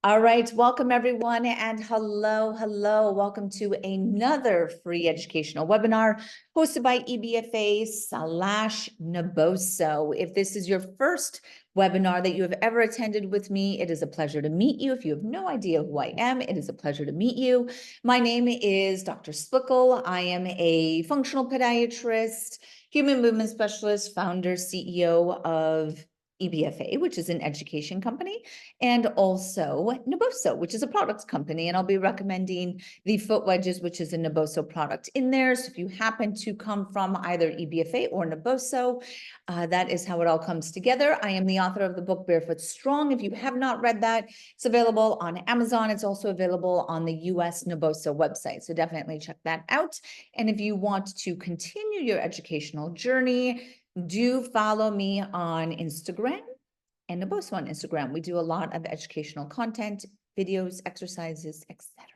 All right, welcome everyone, and hello. Welcome to another free educational webinar hosted by EBFA/Naboso. If this is your first webinar that you have ever attended with me, it is a pleasure to meet you. If you have no idea who I am, it is a pleasure to meet you. My name is Dr. Splickle. I am a functional podiatrist, human movement specialist, founder, CEO of EBFA, which is an education company, and also Naboso, which is a products company. And I'll be recommending the foot wedges, which is a Naboso product in there. So if you happen to come from either EBFA or Naboso, that is how it all comes together. I am the author of the book Barefoot Strong. If you have not read that, it's available on Amazon. It's also available on the US Naboso website. So definitely check that out. And if you want to continue your educational journey, do follow me on Instagram and Naboso on Instagram. We do a lot of educational content, videos, exercises, etc.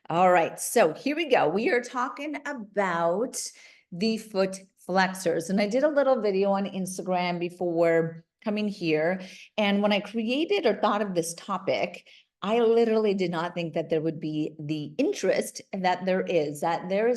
All right, so here we go. We are talking about the foot flexors. And I did a little video on Instagram before coming here. And when I created or thought of this topic, I literally did not think that there would be the interest that there is,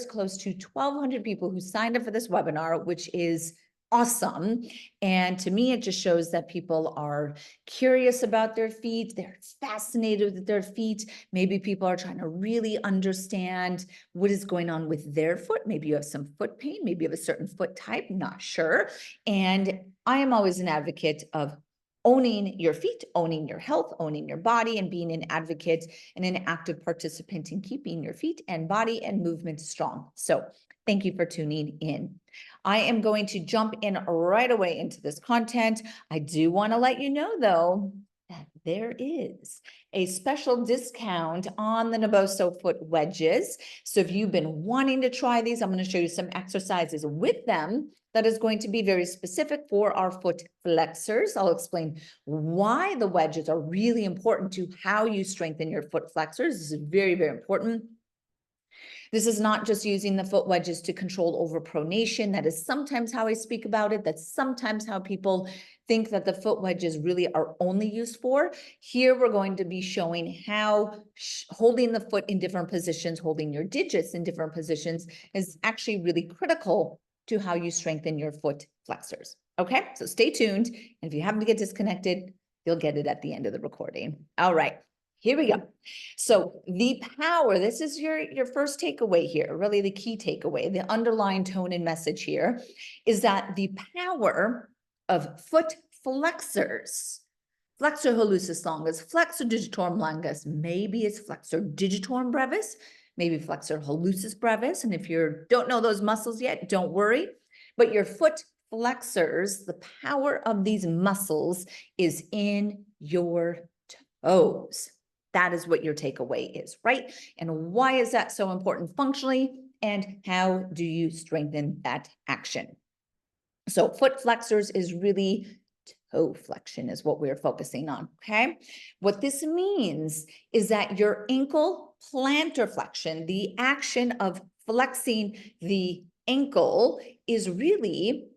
close to 1,200 people who signed up for this webinar, which is awesome. And to me, it just shows that people are curious about their feet. They're fascinated with their feet. Maybe people are trying to really understand what is going on with their foot. Maybe you have some foot pain. Maybe you have a certain foot type, not sure. And I am always an advocate of owning your feet, owning your health, owning your body, and being an advocate and an active participant in keeping your feet and body and movement strong. So thank you for tuning in. I am going to jump in right away into this content. I do want to let you know, though, that there is a special discount on the Naboso foot wedges. So if you've been wanting to try these, I'm going to show you some exercises with them that is going to be very specific for our foot flexors. I'll explain why the wedges are really important to how you strengthen your foot flexors. This is very, very important. This is not just using the foot wedges to control overpronation. That is sometimes how I speak about it. That's sometimes how people think that the foot wedges really are only used for. Here, we're going to be showing how holding the foot in different positions, holding your digits in different positions is actually really critical to how you strengthen your foot flexors. Okay, so stay tuned. And if you happen to get disconnected, you'll get it at the end of the recording. All right. Here we go. So the power, this is your first takeaway here, really the key takeaway, the underlying tone and message here is that the power of foot flexors, flexor hallucis longus, flexor digitorum longus, maybe it's flexor digitorum brevis, maybe flexor hallucis brevis. And if you don't know those muscles yet, don't worry. But your foot flexors, the power of these muscles is in your toes. That is what your takeaway is, right? And why is that so important functionally? And how do you strengthen that action? So foot flexors is really toe flexion is what we're focusing on, okay? What this means is that your ankle plantar flexion, the action of flexing the ankle is really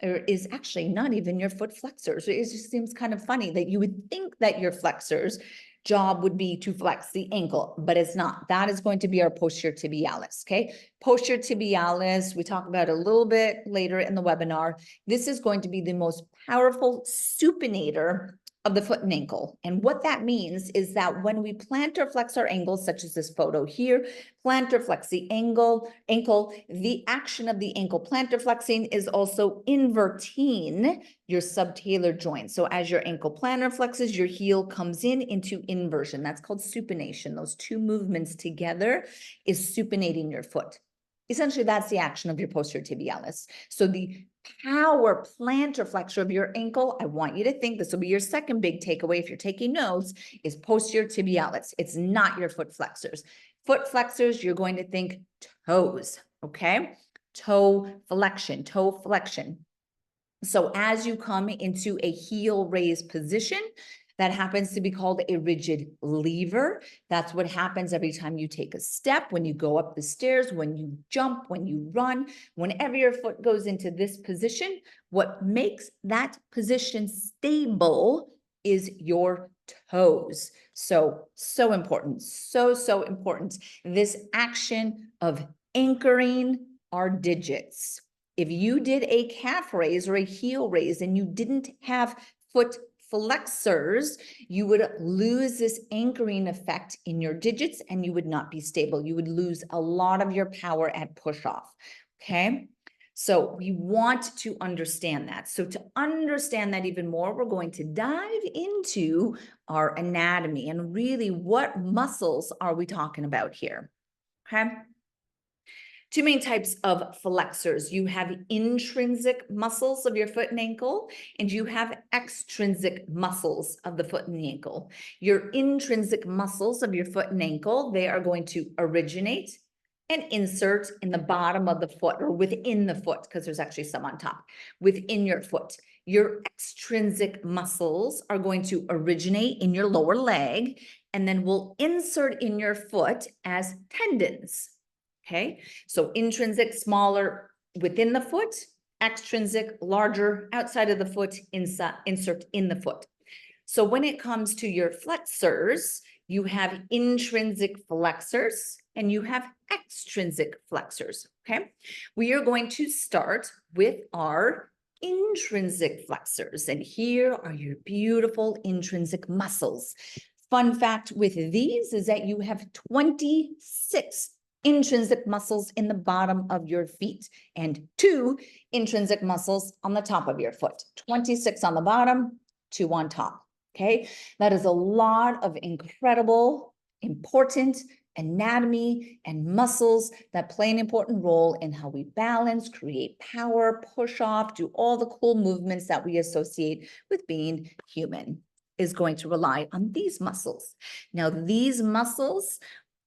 or is actually not even your foot flexors. It just seems kind of funny that you would think that your flexors job would be to flex the ankle, but it's not. That is going to be our posterior tibialis, okay? Posterior tibialis, we talk about a little bit later in the webinar. This is going to be the most powerful supinator of the foot and ankle. And what that means is that when we plantar flex our ankles, such as this photo here, plantar flex the ankle, the action of the ankle plantar flexing is also inverting your subtalar joint. So as your ankle plantar flexes, your heel comes into inversion. That's called supination. Those two movements together is supinating your foot. Essentially, that's the action of your posterior tibialis. So the power plantar flexor of your ankle, I want you to think this will be your second big takeaway if you're taking notes, is posterior tibialis. It's not your foot flexors. Foot flexors, you're going to think toes, okay? Toe flexion. So as you come into a heel raised position, that happens to be called a rigid lever. That's what happens every time you take a step, when you go up the stairs, when you jump, when you run, whenever your foot goes into this position, what makes that position stable is your toes. So important, so important. This action of anchoring our digits. If you did a calf raise or a heel raise and you didn't have foot flexors, you would lose this anchoring effect in your digits and you would not be stable. You would lose a lot of your power at push off, okay? So we want to understand that. So to understand that even more, we're going to dive into our anatomy and really what muscles are we talking about here, okay? Two main types of flexors. You have intrinsic muscles of your foot and ankle, and you have extrinsic muscles of the foot and the ankle. Your intrinsic muscles of your foot and ankle, they are going to originate and insert in the bottom of the foot or within the foot, because there's actually some on top, within your foot. Your extrinsic muscles are going to originate in your lower leg and then will insert in your foot as tendons. Okay, so intrinsic, smaller within the foot, extrinsic, larger outside of the foot, insert in the foot. So when it comes to your flexors, you have intrinsic flexors and you have extrinsic flexors, okay? We are going to start with our intrinsic flexors, and here are your beautiful intrinsic muscles. Fun fact with these is that you have 26 intrinsic muscles in the bottom of your feet and 2 intrinsic muscles on the top of your foot. 26 on the bottom, 2 on top. Okay, that is a lot of incredible, important anatomy and muscles that play an important role in how we balance, create power, push off, do all the cool movements that we associate with being human. Is going to rely on these muscles. Now, these muscles,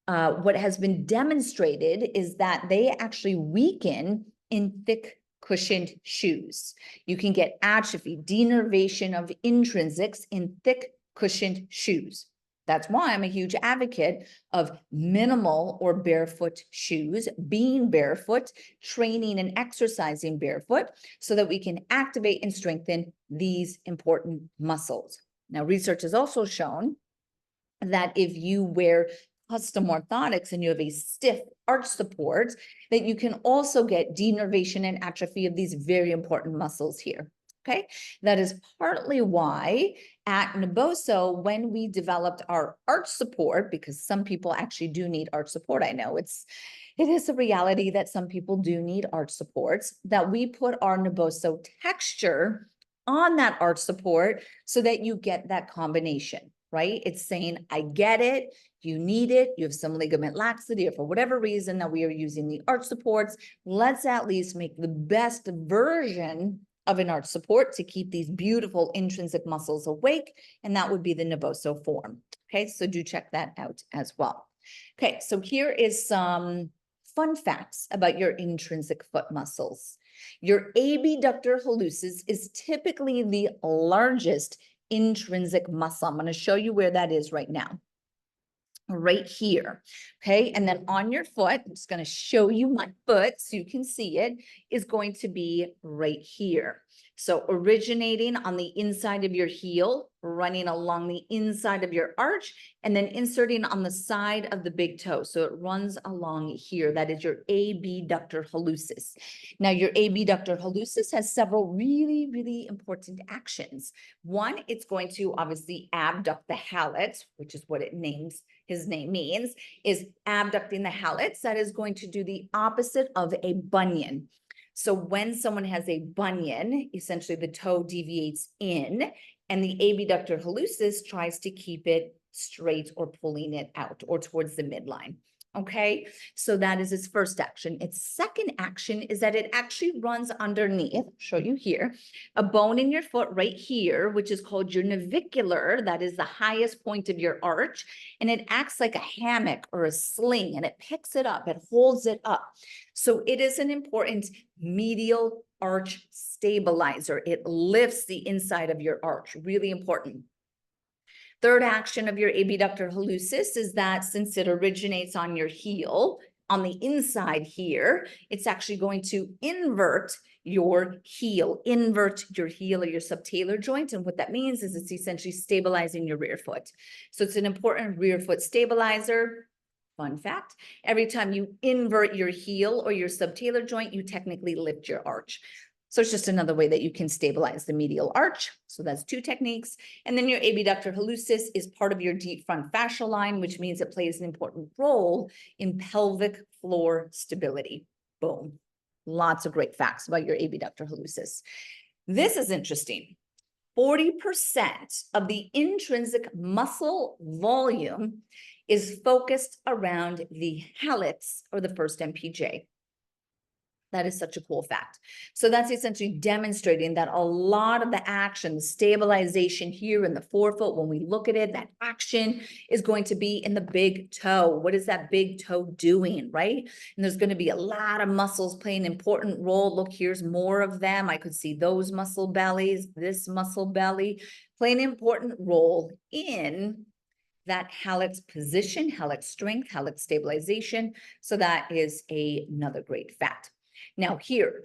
what has been demonstrated is that they actually weaken in thick cushioned shoes. You can get atrophy, denervation of intrinsics in thick cushioned shoes. That's why I'm a huge advocate of minimal or barefoot shoes, being barefoot, training and exercising barefoot so that we can activate and strengthen these important muscles. Now, research has also shown that if you wear custom orthotics and you have a stiff arch support, that you can also get denervation and atrophy of these very important muscles here. Okay, that is partly why at Naboso, when we developed our arch support, because some people actually do need arch support, I know it is a reality that some people do need arch supports, that we put our Naboso texture on that arch support so that you get that combination, right? It's saying, I get it, you need it, you have some ligament laxity, or for whatever reason that we are using the arch supports, let's at least make the best version of an arch support to keep these beautiful intrinsic muscles awake, and that would be the Naboso form. Okay, so do check that out as well. Okay, so here is some fun facts about your intrinsic foot muscles. Your abductor hallucis is typically the largest intrinsic muscle. I'm going to show you where that is right now. Right here, okay? And then on your foot, I'm just going to show you my foot so you can see it, is going to be right here. So originating on the inside of your heel, running along the inside of your arch, and then inserting on the side of the big toe. So it runs along here. That is your abductor hallucis. Now, your abductor hallucis has several really, really important actions. One, it's going to obviously abduct the hallux, which is what his name means, is abducting the hallux. That is going to do the opposite of a bunion. So when someone has a bunion, essentially the toe deviates in, and the abductor hallucis tries to keep it straight or pulling it out or towards the midline. Okay, so that is its first action. Its second action is that it actually runs underneath, I'll show you here, a bone in your foot right here, which is called your navicular. That is the highest point of your arch. And it acts like a hammock or a sling, and it picks it up, it holds it up. So it is an important medial arch stabilizer. It lifts the inside of your arch, really important. Third action of your abductor hallucis is that since it originates on your heel, On the inside here, it's actually going to invert your heel or your subtalar joint. And what that means is it's essentially stabilizing your rear foot. So it's an important rear foot stabilizer. Fun fact, every time you invert your heel or your subtalar joint, you technically lift your arch. So it's just another way that you can stabilize the medial arch. So that's two techniques. And then your abductor hallucis is part of your deep front fascial line, which means it plays an important role in pelvic floor stability. Boom. Lots of great facts about your abductor hallucis. This is interesting. 40% of the intrinsic muscle volume is focused around the hallux or the first MPJ. That is such a cool fact. So that's essentially demonstrating that a lot of the action, the stabilization here in the forefoot, when we look at it, that action is going to be in the big toe. What is that big toe doing, right? And there's going to be a lot of muscles playing an important role. Look, here's more of them. I could see those muscle bellies, this muscle belly, playing an important role in that hallux position, hallux strength, hallux stabilization. So that is another great fact. Now here,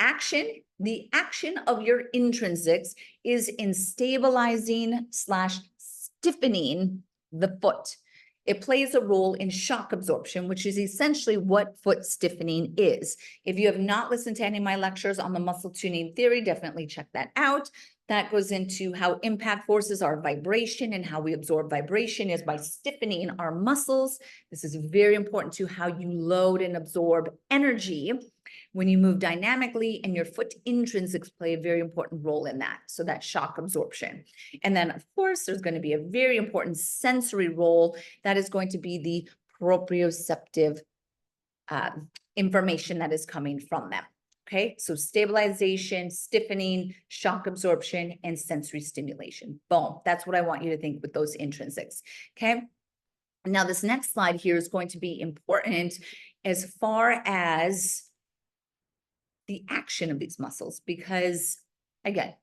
the action of your intrinsics is in stabilizing / stiffening the foot. It plays a role in shock absorption, which is essentially what foot stiffening is. If you have not listened to any of my lectures on the muscle tuning theory, definitely check that out. That goes into how impact forces are vibration, and how we absorb vibration is by stiffening our muscles. This is very important to how you load and absorb energy when you move dynamically, and your foot intrinsics play a very important role in that. So that's shock absorption. And then of course, there's going to be a very important sensory role that is going to be the proprioceptive information that is coming from them. Okay, so stabilization, stiffening, shock absorption, and sensory stimulation. Boom, that's what I want you to think with those intrinsics. Okay, now this next slide here is going to be important as far as the action of these muscles, because again,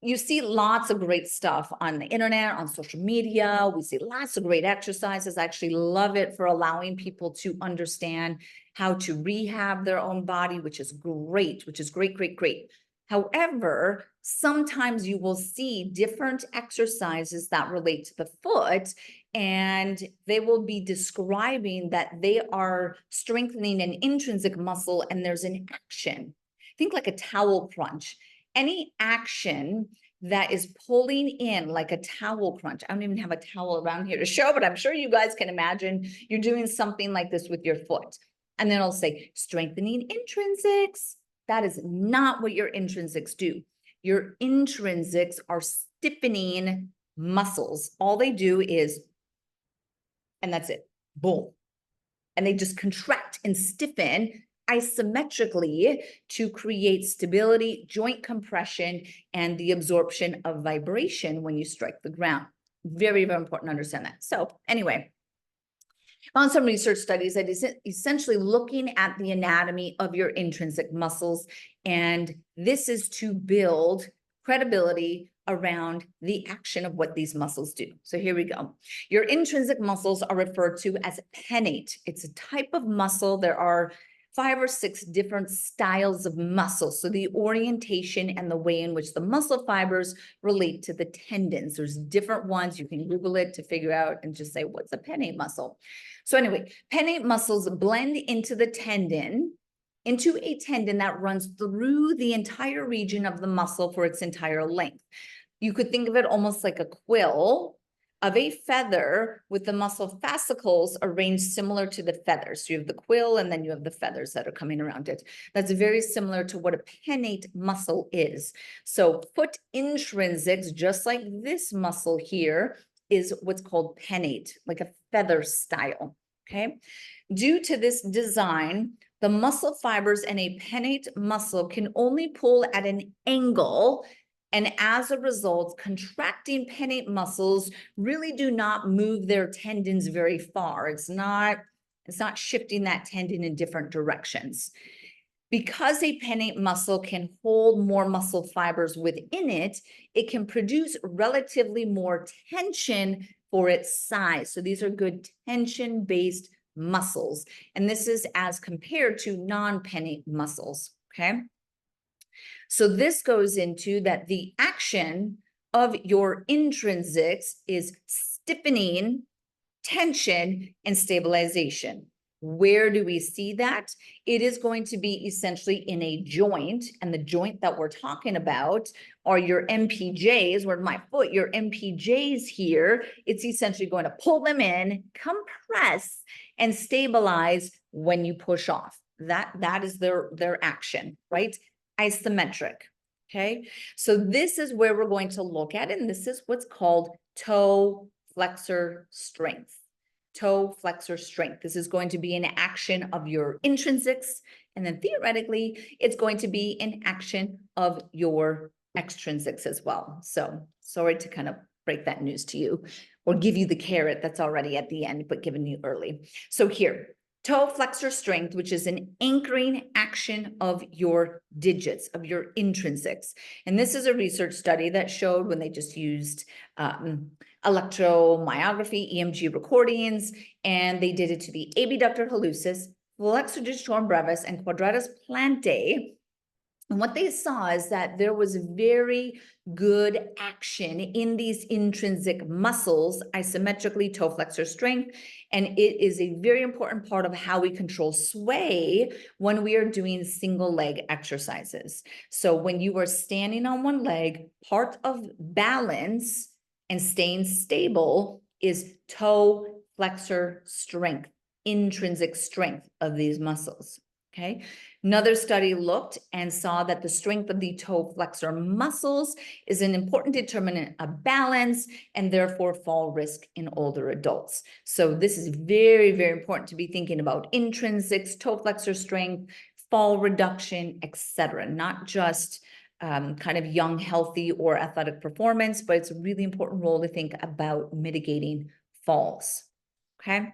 you see lots of great stuff on the internet, on social media. We see lots of great exercises. I actually love it for allowing people to understand how to rehab their own body, which is great, great. However, sometimes you will see different exercises that relate to the foot, and they will be describing that they are strengthening an intrinsic muscle, and there's an action. Think like a towel crunch. Any action that is pulling in like a towel crunch. I don't even have a towel around here to show, but I'm sure you guys can imagine you're doing something like this with your foot. And then I'll say strengthening intrinsics. That is not what your intrinsics do. Your intrinsics are stiffening muscles. All they do is, and that's it, boom. And they just contract and stiffen isometrically to create stability, joint compression, and the absorption of vibration when you strike the ground. Very, very important to understand that. So anyway, on some research studies that is essentially looking at the anatomy of your intrinsic muscles, and this is to build credibility around the action of what these muscles do. So here we go. Your intrinsic muscles are referred to as penate. It's a type of muscle. There are 5 or 6 different styles of muscle. So the orientation and the way in which the muscle fibers relate to the tendons. There's different ones. You can Google it to figure out and just say, what's a penate muscle? So anyway, penate muscles blend into the tendon, into a tendon that runs through the entire region of the muscle for its entire length. You could think of it almost like a quill of a feather with the muscle fascicles arranged similar to the feathers. So you have the quill and then you have the feathers that are coming around it. That's very similar to what a penate muscle is. So foot intrinsics, just like this muscle here, is what's called penate, like a feather style, okay? Due to this design, the muscle fibers in a penate muscle can only pull at an angle, and as a result, contracting penate muscles really do not move their tendons very far. It's not shifting that tendon in different directions. Because a penate muscle can hold more muscle fibers within it, it can produce relatively more tension for its size. So these are good tension-based muscles. And this is as compared to non-penate muscles, okay? So this goes into that the action of your intrinsics is stiffening, tension, and stabilization. Where do we see that? It is going to be essentially in a joint, and the joint that we're talking about are your MPJs, where my foot, your MPJs here, it's essentially going to pull them in, compress, and stabilize when you push off. That is their action, right? Isometric, okay? So this is where we're going to look at it, and this is what's called toe flexor strength. Toe flexor strength. This is going to be an action of your intrinsics, and then theoretically, it's going to be an action of your extrinsics as well. So sorry to kind of break that news to you or give you the carrot that's already at the end, but given you early. So here, toe flexor strength, which is an anchoring action of your digits, of your intrinsics. And this is a research study that showed when they just used electromyography, EMG recordings, and they did it to the abductor hallucis, flexor digitorum brevis, and quadratus plantae. And what they saw is that there was very good action in these intrinsic muscles, isometrically, toe flexor strength. And it is a very important part of how we control sway when we are doing single leg exercises. So when you are standing on one leg, part of balance and staying stable is toe flexor strength, intrinsic strength of these muscles. Okay. Another study looked and saw that the strength of the toe flexor muscles is an important determinant of balance and therefore fall risk in older adults. So this is very, very important to be thinking about intrinsics, toe flexor strength, fall reduction, etc. Not just kind of young, healthy, or athletic performance, but it's a really important role to think about mitigating falls. Okay.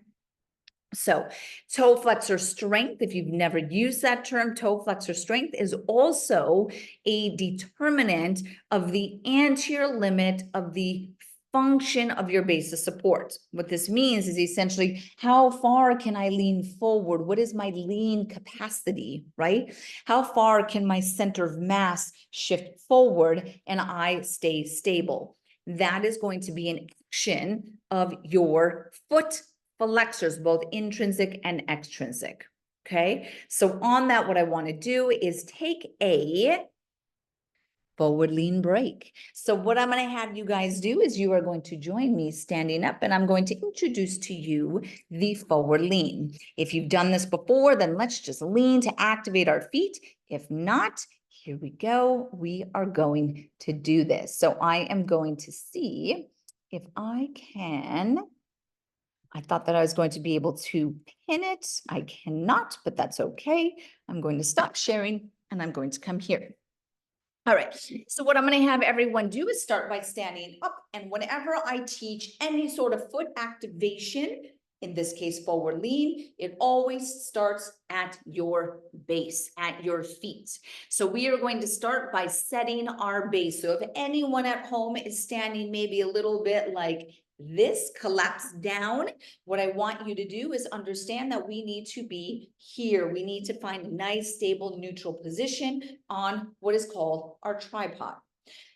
So toe flexor strength, if you've never used that term, toe flexor strength is also a determinant of the anterior limit of the function of your base of support. What this means is essentially how far can I lean forward? What is my lean capacity, right? How far can my center of mass shift forward and I stay stable? That is going to be an action of your foot flexors, both intrinsic and extrinsic, okay? So on that, what I want to do is take a forward lean break. So what I'm going to have you guys do is you are going to join me standing up, and I'm going to introduce to you the forward lean. If you've done this before, then let's just lean to activate our feet. If not, here we go. We are going to do this. So I am going to see if I can. I thought that I was going to be able to pin it. I cannot, but that's okay. I'm going to stop sharing and I'm going to come here. All right, so what I'm going to have everyone do is start by standing up. And whenever I teach any sort of foot activation, in this case, forward lean, it always starts at your base, at your feet. So we are going to start by setting our base. So if anyone at home is standing maybe a little bit like this, collapse down, what I want you to do is understand that we need to be here. We need to find a nice, stable, neutral position on what is called our tripod.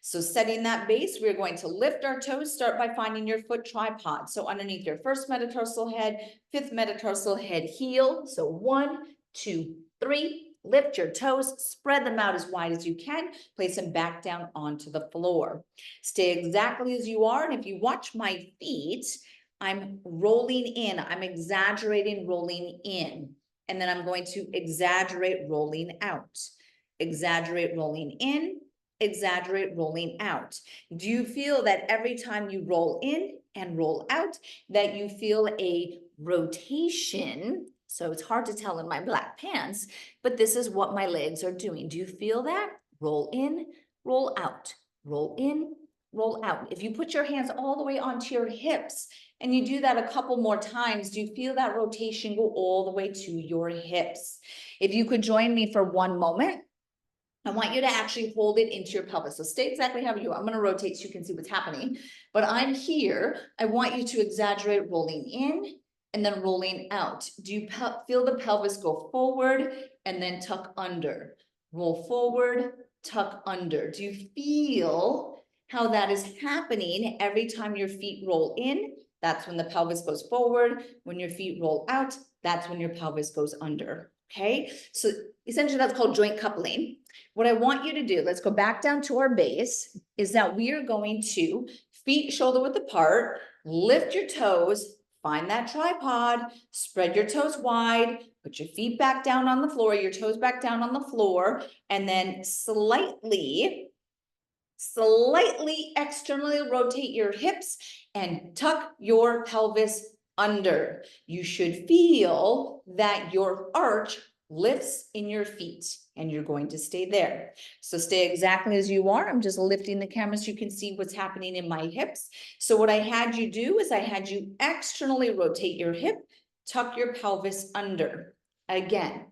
So setting that base, we're going to lift our toes. Start by finding your foot tripod. So underneath your first metatarsal head, fifth metatarsal head, heel. So 1, 2, 3. Lift your toes, spread them out as wide as you can, place them back down onto the floor. Stay exactly as you are. And if you watch my feet, I'm rolling in. I'm exaggerating rolling in. And then I'm going to exaggerate rolling out. Exaggerate rolling in, exaggerate rolling out. Do you feel that every time you roll in and roll out, that you feel a rotation? So it's hard to tell in my black pants, but this is what my legs are doing. Do you feel that? Roll in, roll out, roll in, roll out. If you put your hands all the way onto your hips and you do that a couple more times, do you feel that rotation go all the way to your hips? If you could join me for one moment, I want you to actually hold it into your pelvis. So stay exactly how you are. I'm going to rotate so you can see what's happening. But I'm here. I want you to exaggerate rolling in and then rolling out. Do you feel the pelvis go forward and then tuck under? Roll forward, tuck under. Do you feel how that is happening every time your feet roll in? That's when the pelvis goes forward. When your feet roll out, that's when your pelvis goes under. Okay, so essentially that's called joint coupling. What I want you to do, let's go back down to our base, is that we are going to feet shoulder width apart, lift your toes, find that tripod, spread your toes wide, put your feet back down on the floor, your toes back down on the floor, and then slightly externally rotate your hips and tuck your pelvis under. You should feel that your arch lifts in your feet and you're going to stay there. So stay exactly as you are. I'm just lifting the camera so you can see what's happening in my hips. So what I had you do is I had you externally rotate your hip, tuck your pelvis under. Again,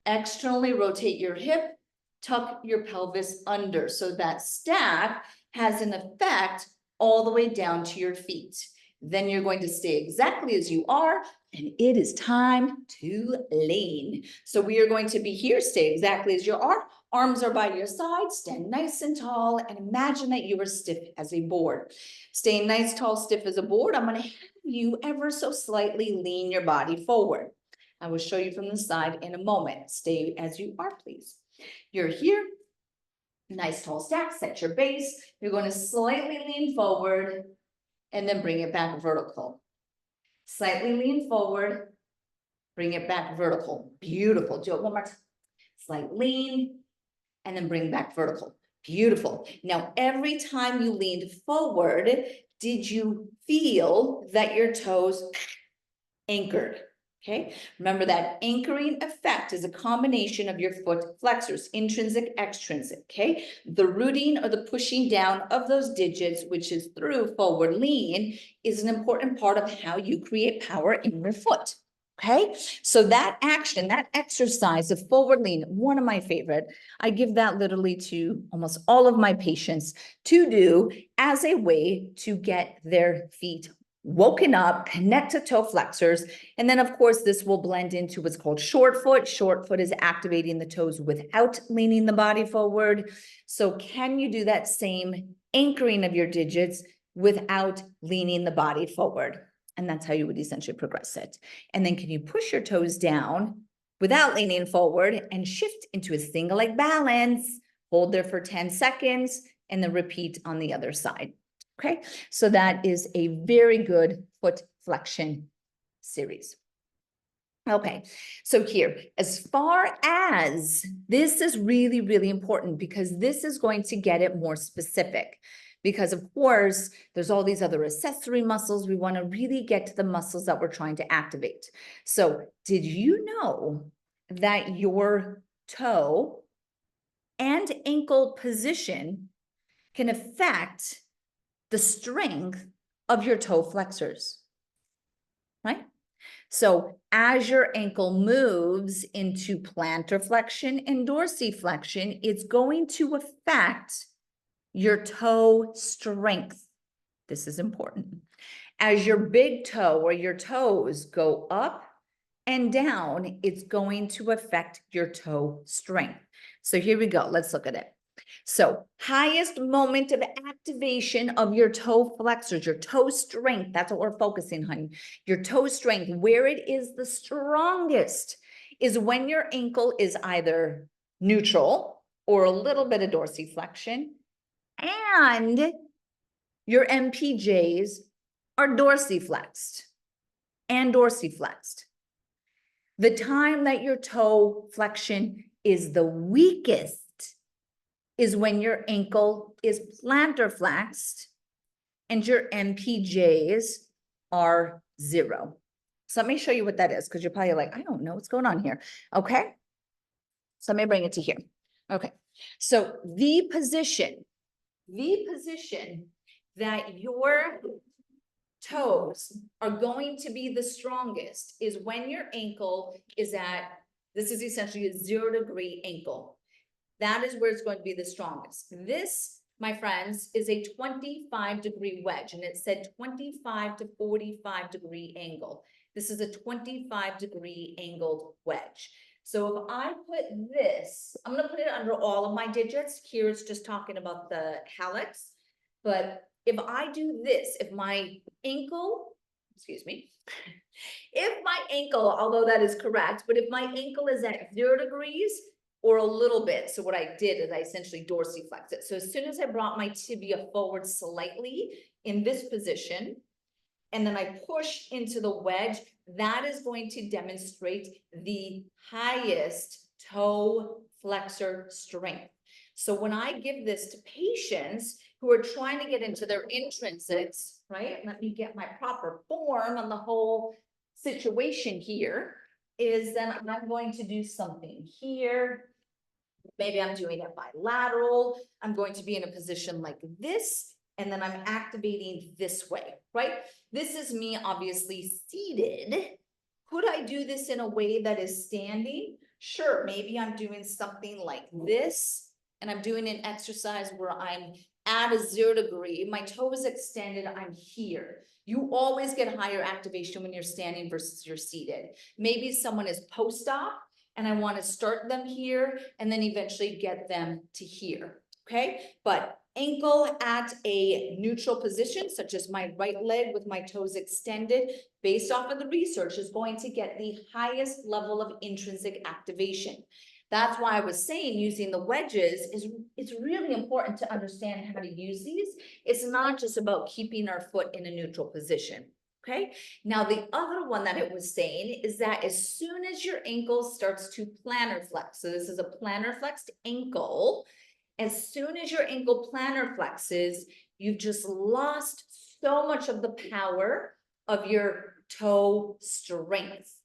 externally rotate your hip, tuck your pelvis under. So that stack has an effect all the way down to your feet. Then you're going to stay exactly as you are, and it is time to lean. So we are going to be here, stay exactly as you are. Arms are by your side, stand nice and tall, and imagine that you are stiff as a board. Staying nice, tall, stiff as a board, I'm going to have you ever so slightly lean your body forward. I will show you from the side in a moment. Stay as you are, please. You're here. Nice tall stack, set your base. You're going to slightly lean forward and then bring it back vertical. Slightly lean forward, bring it back vertical. Beautiful. Do it one more time. Slight lean and then bring back vertical. Beautiful. Now, every time you leaned forward, did you feel that your toes anchored? Okay, remember that anchoring effect is a combination of your foot flexors, intrinsic, extrinsic, okay? The rooting or the pushing down of those digits, which is through forward lean, is an important part of how you create power in your foot, okay? So that action, that exercise of forward lean, one of my favorite, I give that literally to almost all of my patients to do as a way to get their feet woken up, connect to toe flexors. And then of course, this will blend into what's called short foot. Short foot is activating the toes without leaning the body forward. So can you do that same anchoring of your digits without leaning the body forward? And that's how you would essentially progress it. And then can you push your toes down without leaning forward and shift into a single leg balance, hold there for 10 seconds, and then repeat on the other side. Okay, so that is a very good foot flexion series. Okay, so here, as far as this is really, really important because this is going to get it more specific. Because of course, there's all these other accessory muscles. We want to really get to the muscles that we're trying to activate. So did you know that your toe and ankle position can affect the strength of your toe flexors, right? So as your ankle moves into plantar flexion and dorsiflexion, it's going to affect your toe strength. This is important. As your big toe or your toes go up and down, it's going to affect your toe strength. So here we go. Let's look at it. So highest moment of activation of your toe flexors, your toe strength, that's what we're focusing on. Your toe strength, where it is the strongest is when your ankle is either neutral or a little bit of dorsiflexion and your MPJs are dorsiflexed and dorsiflexed. The time that your toe flexion is the weakest is when your ankle is plantar flexed and your MPJs are 0. So let me show you what that is because you're probably like, I don't know what's going on here. Okay. So let me bring it to here. Okay. So the position that your toes are going to be the strongest is when your ankle is at, this is essentially a 0-degree ankle. That is where it's going to be the strongest. This, my friends, is a 25-degree wedge, and it said 25 to 45-degree angle. This is a 25-degree angled wedge. So if I put this, I'm going to put it under all of my digits. Here it's just talking about the hallucis. But if I do this, if my ankle, excuse me, if my ankle, although that is correct, but if my ankle is at 0 degrees or a little bit, so what I did is I essentially dorsiflexed it. So as soon as I brought my tibia forward slightly in this position, and then I push into the wedge, that is going to demonstrate the highest toe flexor strength. So when I give this to patients who are trying to get into their intrinsics, right? Let me get my proper form on the whole situation here, is then I'm going to do something here. Maybe I'm doing it bilateral. I'm going to be in a position like this, and then I'm activating this way, right? This is me obviously seated. Could I do this in a way that is standing? Sure, maybe I'm doing something like this, and I'm doing an exercise where I'm at a 0 degree, my toe is extended, I'm here. You always get higher activation when you're standing versus you're seated. Maybe someone is post-op, and I want to start them here and then eventually get them to here, okay? But ankle at a neutral position, such as my right leg with my toes extended, based off of the research, is going to get the highest level of intrinsic activation. That's why I was saying using the wedges it's really important to understand how to use these. It's not just about keeping our foot in a neutral position. Okay, now the other one that it was saying is that as soon as your ankle starts to plantar flex, so this is a plantar flexed ankle, as soon as your ankle plantar flexes, you've just lost so much of the power of your toe strength.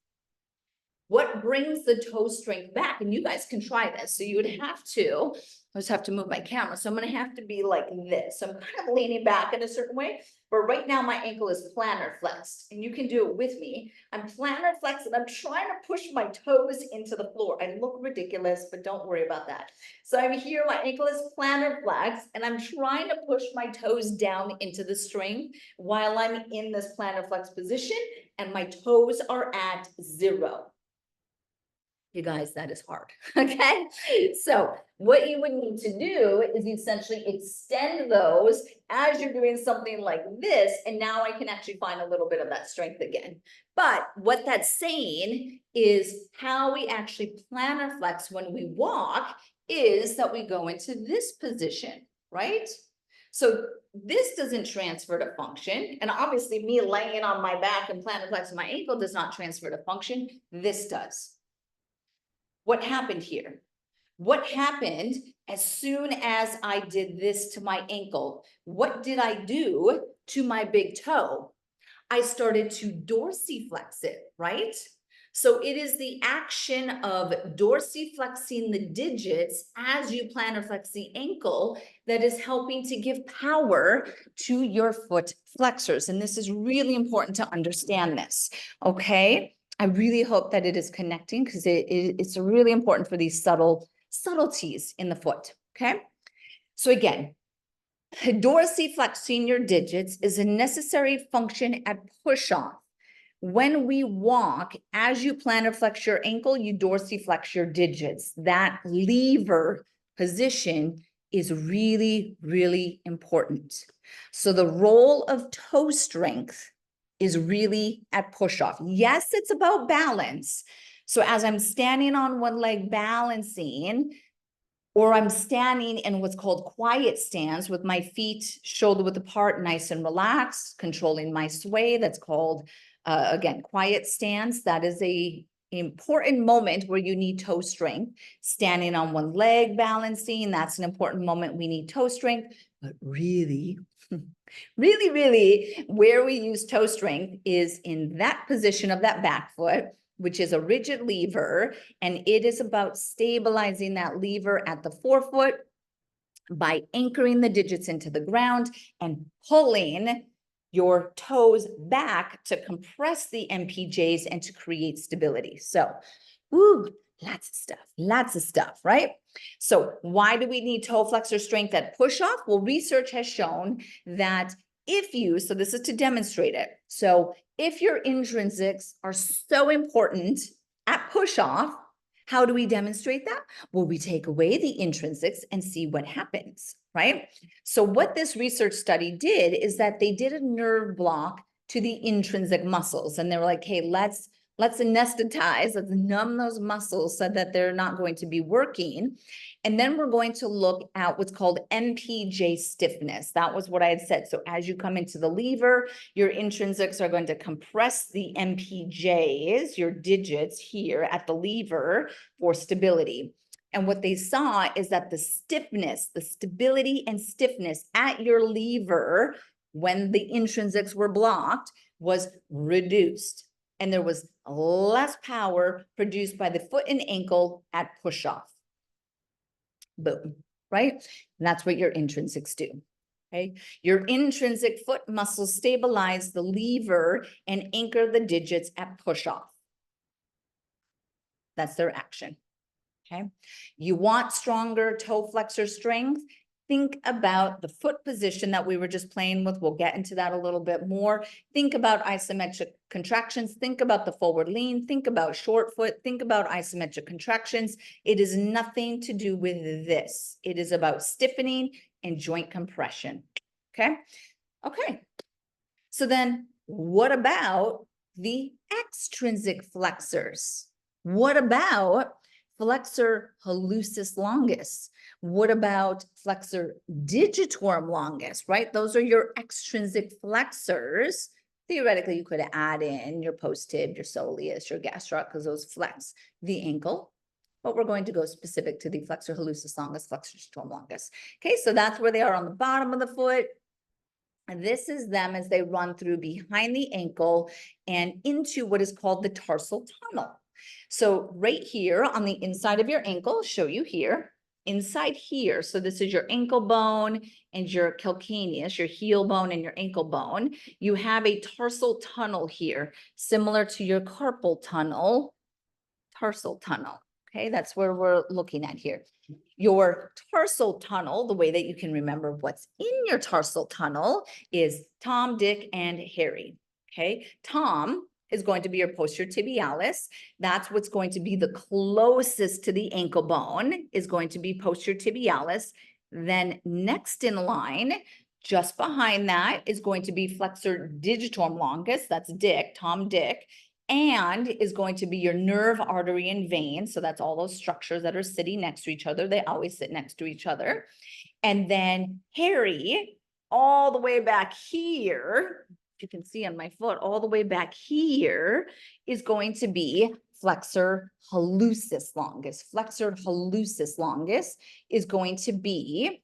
What brings the toe strength back? And you guys can try this. So you would have to, I just have to move my camera. So I'm going to have to be like this. So I'm kind of leaning back in a certain way, but right now my ankle is plantar flexed, and you can do it with me. I'm plantar flexed and I'm trying to push my toes into the floor. I look ridiculous, but don't worry about that. So I'm here, my ankle is plantar flexed, and I'm trying to push my toes down into the string while I'm in this plantar flex position, and my toes are at 0. You guys, that is hard, okay? So what you would need to do is essentially extend those as you're doing something like this, and now I can actually find a little bit of that strength again. But what that's saying is how we actually plantar flex when we walk is that we go into this position, right? So this doesn't transfer to function, and obviously me laying on my back and plantar flexing my ankle does not transfer to function. This does. What happened here? What happened as soon as I did this to my ankle? What did I do to my big toe? I started to dorsiflex it, right? So it is the action of dorsiflexing the digits as you plantar flex the ankle that is helping to give power to your foot flexors. And this is really important to understand this, okay? I really hope that it is connecting, because it's really important for these subtleties in the foot, okay? So again, dorsiflexing your digits is a necessary function at push-off. When we walk, as you plantar flex your ankle, you dorsiflex your digits. That lever position is really, really important. So the role of toe strength is really at push-off. Yes, it's about balance. So as I'm standing on one leg balancing, or I'm standing in what's called quiet stance with my feet shoulder width apart, nice and relaxed, controlling my sway, that's called, again, quiet stance. That is an important moment where you need toe strength. Standing on one leg balancing, that's an important moment we need toe strength. But really, really, where we use toe strength is in that position of that back foot, which is a rigid lever, and it is about stabilizing that lever at the forefoot by anchoring the digits into the ground and pulling your toes back to compress the MPJs and to create stability. So, woo, lots of stuff, right? So why do we need toe flexor strength at push-off? Well, research has shown that so this is to demonstrate it. So if your intrinsics are so important at push off, how do we demonstrate that? Well, we take away the intrinsics and see what happens, right? So what this research study did is that they did a nerve block to the intrinsic muscles. And they were like, hey, let's anesthetize, let's numb those muscles so that they're not going to be working. And then we're going to look at what's called MPJ stiffness. That was what I had said. So as you come into the lever, your intrinsics are going to compress the MPJs, your digits here at the lever for stability. And what they saw is that the stiffness, the stability and stiffness at your lever when the intrinsics were blocked was reduced. And there was less power produced by the foot and ankle at push off. Boom, right? And that's what your intrinsics do. Okay. Your intrinsic foot muscles stabilize the lever and anchor the digits at push off. That's their action. Okay. You want stronger toe flexor strength? Think about the foot position that we were just playing with. We'll get into that a little bit more. Think about isometric contractions. Think about the forward lean. Think about short foot. Think about isometric contractions. It is nothing to do with this. It is about stiffening and joint compression. Okay. Okay. So then what about the extrinsic flexors? What about flexor hallucis longus? What about flexor digitorum longus, right? Those are your extrinsic flexors. Theoretically, you could add in your post tib, your soleus, your gastroc, because those flex the ankle. But we're going to go specific to the flexor hallucis longus, flexor digitorum longus. Okay, so that's where they are on the bottom of the foot. And this is them as they run through behind the ankle and into what is called the tarsal tunnel. So right here on the inside of your ankle, I'll show you here, inside here. So this is your ankle bone and your calcaneus, your heel bone and your ankle bone. You have a tarsal tunnel here, similar to your carpal tunnel, tarsal tunnel. Okay, that's where we're looking at here. Your tarsal tunnel, the way that you can remember what's in your tarsal tunnel is Tom, Dick, and Harry. Okay, Tom is going to be your posterior tibialis. That's what's going to be the closest to the ankle bone, is going to be posterior tibialis. Then next in line, just behind that, is going to be flexor digitorum longus. That's Dick, Tom, Dick, and is going to be your nerve, artery, and vein. So that's all those structures that are sitting next to each other. They always sit next to each other. And then Harry, all the way back here, you can see on my foot, all the way back here is going to be flexor hallucis longus. Flexor hallucis longus is going to be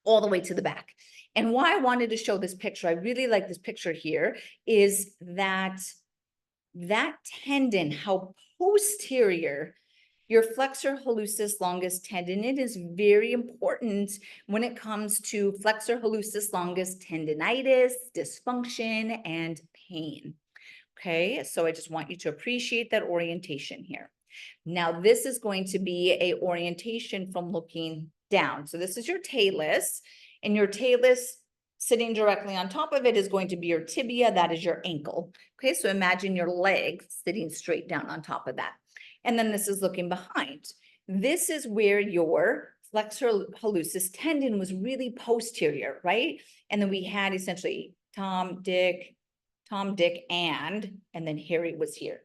all the way to the back. And why I wanted to show this picture, I really like this picture here, is that tendon, how posterior your flexor hallucis longus tendon, it is very important when it comes to flexor hallucis longus tendinitis, dysfunction, and pain. Okay, so I just want you to appreciate that orientation here. Now, this is going to be a orientation from looking down. So this is your talus, and your talus sitting directly on top of it is going to be your tibia. That is your ankle. Okay, so imagine your leg sitting straight down on top of that. And then this is looking behind. This is where your flexor hallucis tendon was really posterior, right? And then we had essentially Tom, Dick, and then Harry was here.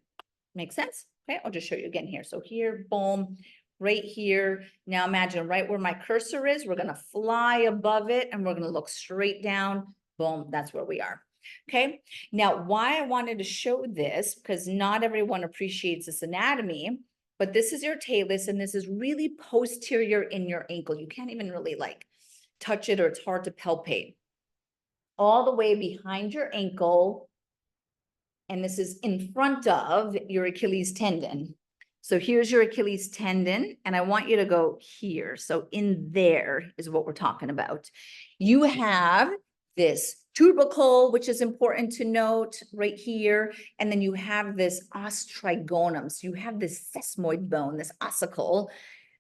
Make sense? Okay, I'll just show you again here. So here, boom, right here. Now imagine right where my cursor is, we're gonna fly above it and we're gonna look straight down. Boom, that's where we are. Okay, now why I wanted to show this, because not everyone appreciates this anatomy, but this is your talus and this is really posterior in your ankle. You can't even really like touch it, or it's hard to palpate. All the way behind your ankle, and this is in front of your Achilles tendon. So here's your Achilles tendon, and I want you to go here. So in there is what we're talking about. You have this tubercle, which is important to note right here. And then you have this os trigonum. So you have this sesamoid bone, this ossicle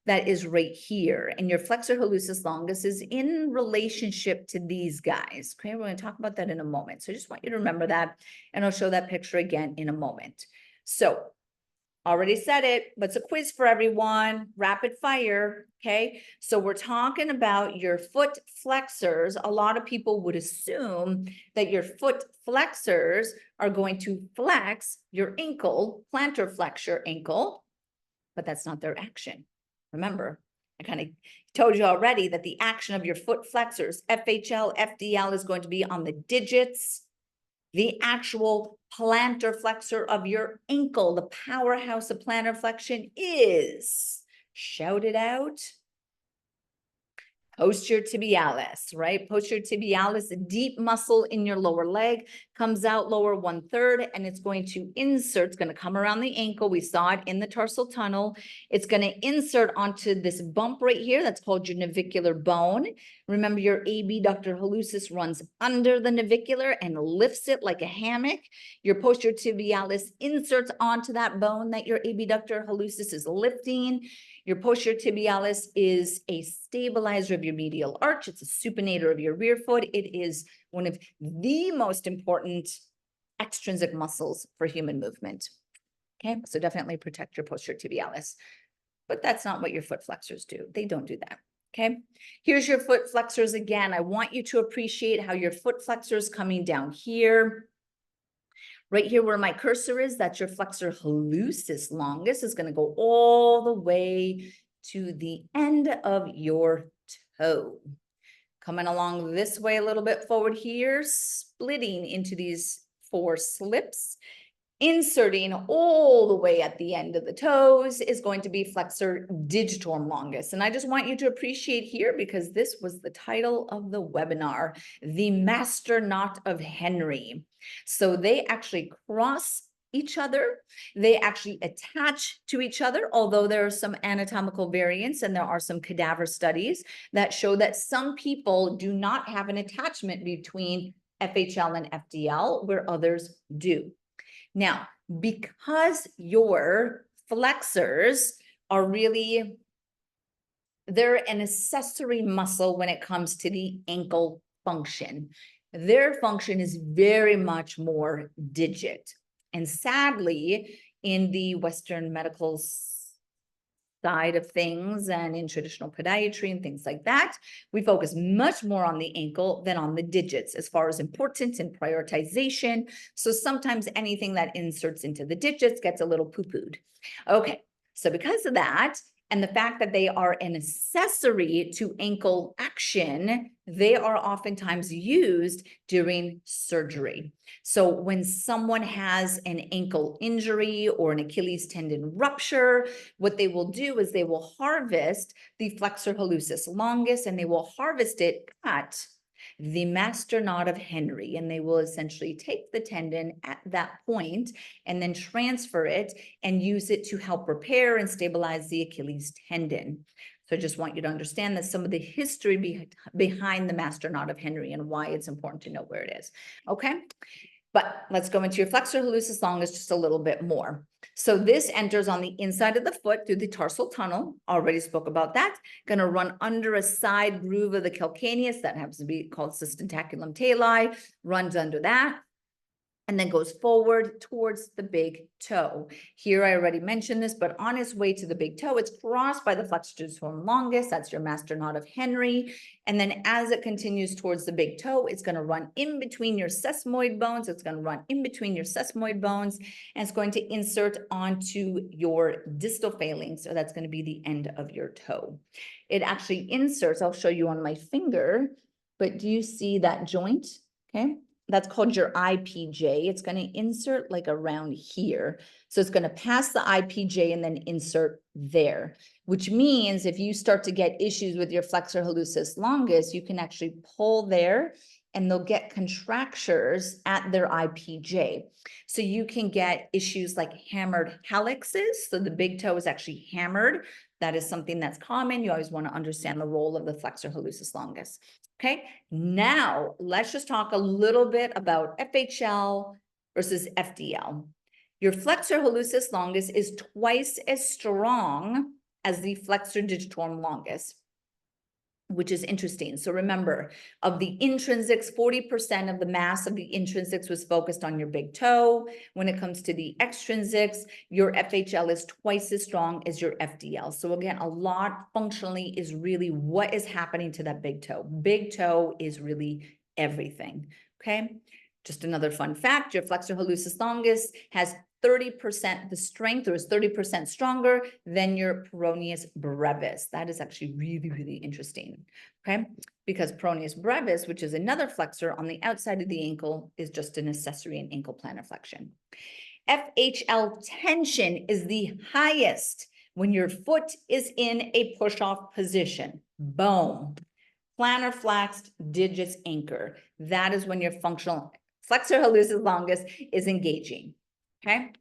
that is right here. And your flexor hallucis longus is in relationship to these guys. Okay, we're going to talk about that in a moment. So I just want you to remember that, and I'll show that picture again in a moment. So already said it, but it's a quiz for everyone, rapid fire, okay? So we're talking about your foot flexors. A lot of people would assume that your foot flexors are going to flex your ankle, plantar flex your ankle, but that's not their action. Remember, I kind of told you already that the action of your foot flexors, FHL, FDL, is going to be on the digits. The actual plantar flexor of your ankle, the powerhouse of plantar flexion, is, shout it out, posterior tibialis, right? Posterior tibialis, a deep muscle in your lower leg, comes out lower 1/3, and it's going to insert, it's going to come around the ankle. We saw it in the tarsal tunnel. It's going to insert onto this bump right here. That's called your navicular bone. Remember, your abductor hallucis runs under the navicular and lifts it like a hammock. Your posterior tibialis inserts onto that bone that your abductor hallucis is lifting. Your posterior tibialis is a stabilizer of your medial arch. It's a supinator of your rear foot. It is one of the most important extrinsic muscles for human movement. Okay, so definitely protect your posterior tibialis. But that's not what your foot flexors do. They don't do that. Okay, here's your foot flexors again. I want you to appreciate how your foot flexors coming down here. Right here where my cursor is, that's your flexor hallucis longus, is going to go all the way to the end of your toe. Coming along this way a little bit forward here, splitting into these 4 slips. Inserting all the way at the end of the toes is going to be flexor digitorum longus. And I just want you to appreciate here, because this was the title of the webinar, the master knot of Henry. So they actually cross each other. They actually attach to each other, although there are some anatomical variants and there are some cadaver studies that show that some people do not have an attachment between FHL and FDL, where others do. Now, because your flexors are really, they're an accessory muscle when it comes to the ankle function. Their function is very much more digit. And sadly, in the Western medical side of things and in traditional podiatry and things like that, we focus much more on the ankle than on the digits as far as importance and prioritization. So sometimes anything that inserts into the digits gets a little poo-pooed. Okay, so because of that, and the fact that they are an accessory to ankle action, they are oftentimes used during surgery. So when someone has an ankle injury or an Achilles tendon rupture, what they will do is they will harvest the flexor hallucis longus, and they will harvest it at the master knot of Henry, and they will essentially take the tendon at that point and then transfer it and use it to help repair and stabilize the Achilles tendon. So I just want you to understand that some of the history behind the master knot of Henry and why it's important to know where it is. Okay, but let's go into your flexor hallucis longus just a little bit more. So this enters on the inside of the foot through the tarsal tunnel. Already spoke about that. Going to run under a side groove of the calcaneus. That happens to be called sustentaculum tali. Runs under that, and then goes forward towards the big toe. Here, I already mentioned this, but on its way to the big toe, it's crossed by the flexor digitorum longus. That's your master knot of Henry. And then as it continues towards the big toe, it's going to run in between your sesamoid bones. It's going to run in between your sesamoid bones, and it's going to insert onto your distal phalanx. So that's going to be the end of your toe. It actually inserts, I'll show you on my finger, but do you see that joint? Okay. That's called your IPJ. It's going to insert like around here. So it's going to pass the IPJ and then insert there, which means if you start to get issues with your flexor hallucis longus, you can actually pull there and they'll get contractures at their IPJ. So you can get issues like hammered hallucis. So the big toe is actually hammered. That is something that's common. You always want to understand the role of the flexor hallucis longus. Okay, now let's just talk a little bit about FHL versus FDL. Your flexor hallucis longus is twice as strong as the flexor digitorum longus, which is interesting. So remember, of the intrinsics, 40% of the mass of the intrinsics was focused on your big toe. When it comes to the extrinsics, your FHL is twice as strong as your FDL. So again, a lot functionally is really what is happening to that big toe. Big toe is really everything, okay? Just another fun fact, your flexor hallucis longus has 30% the strength, or is 30% stronger than your peroneus brevis. That is actually really, really interesting, okay? Because peroneus brevis, which is another flexor on the outside of the ankle, is just an accessory and ankle plantar flexion. FHL tension is the highest when your foot is in a push-off position. Boom. Plantar flexed, digits anchor. That is when your functional flexor hallucis longus is engaging. Okay,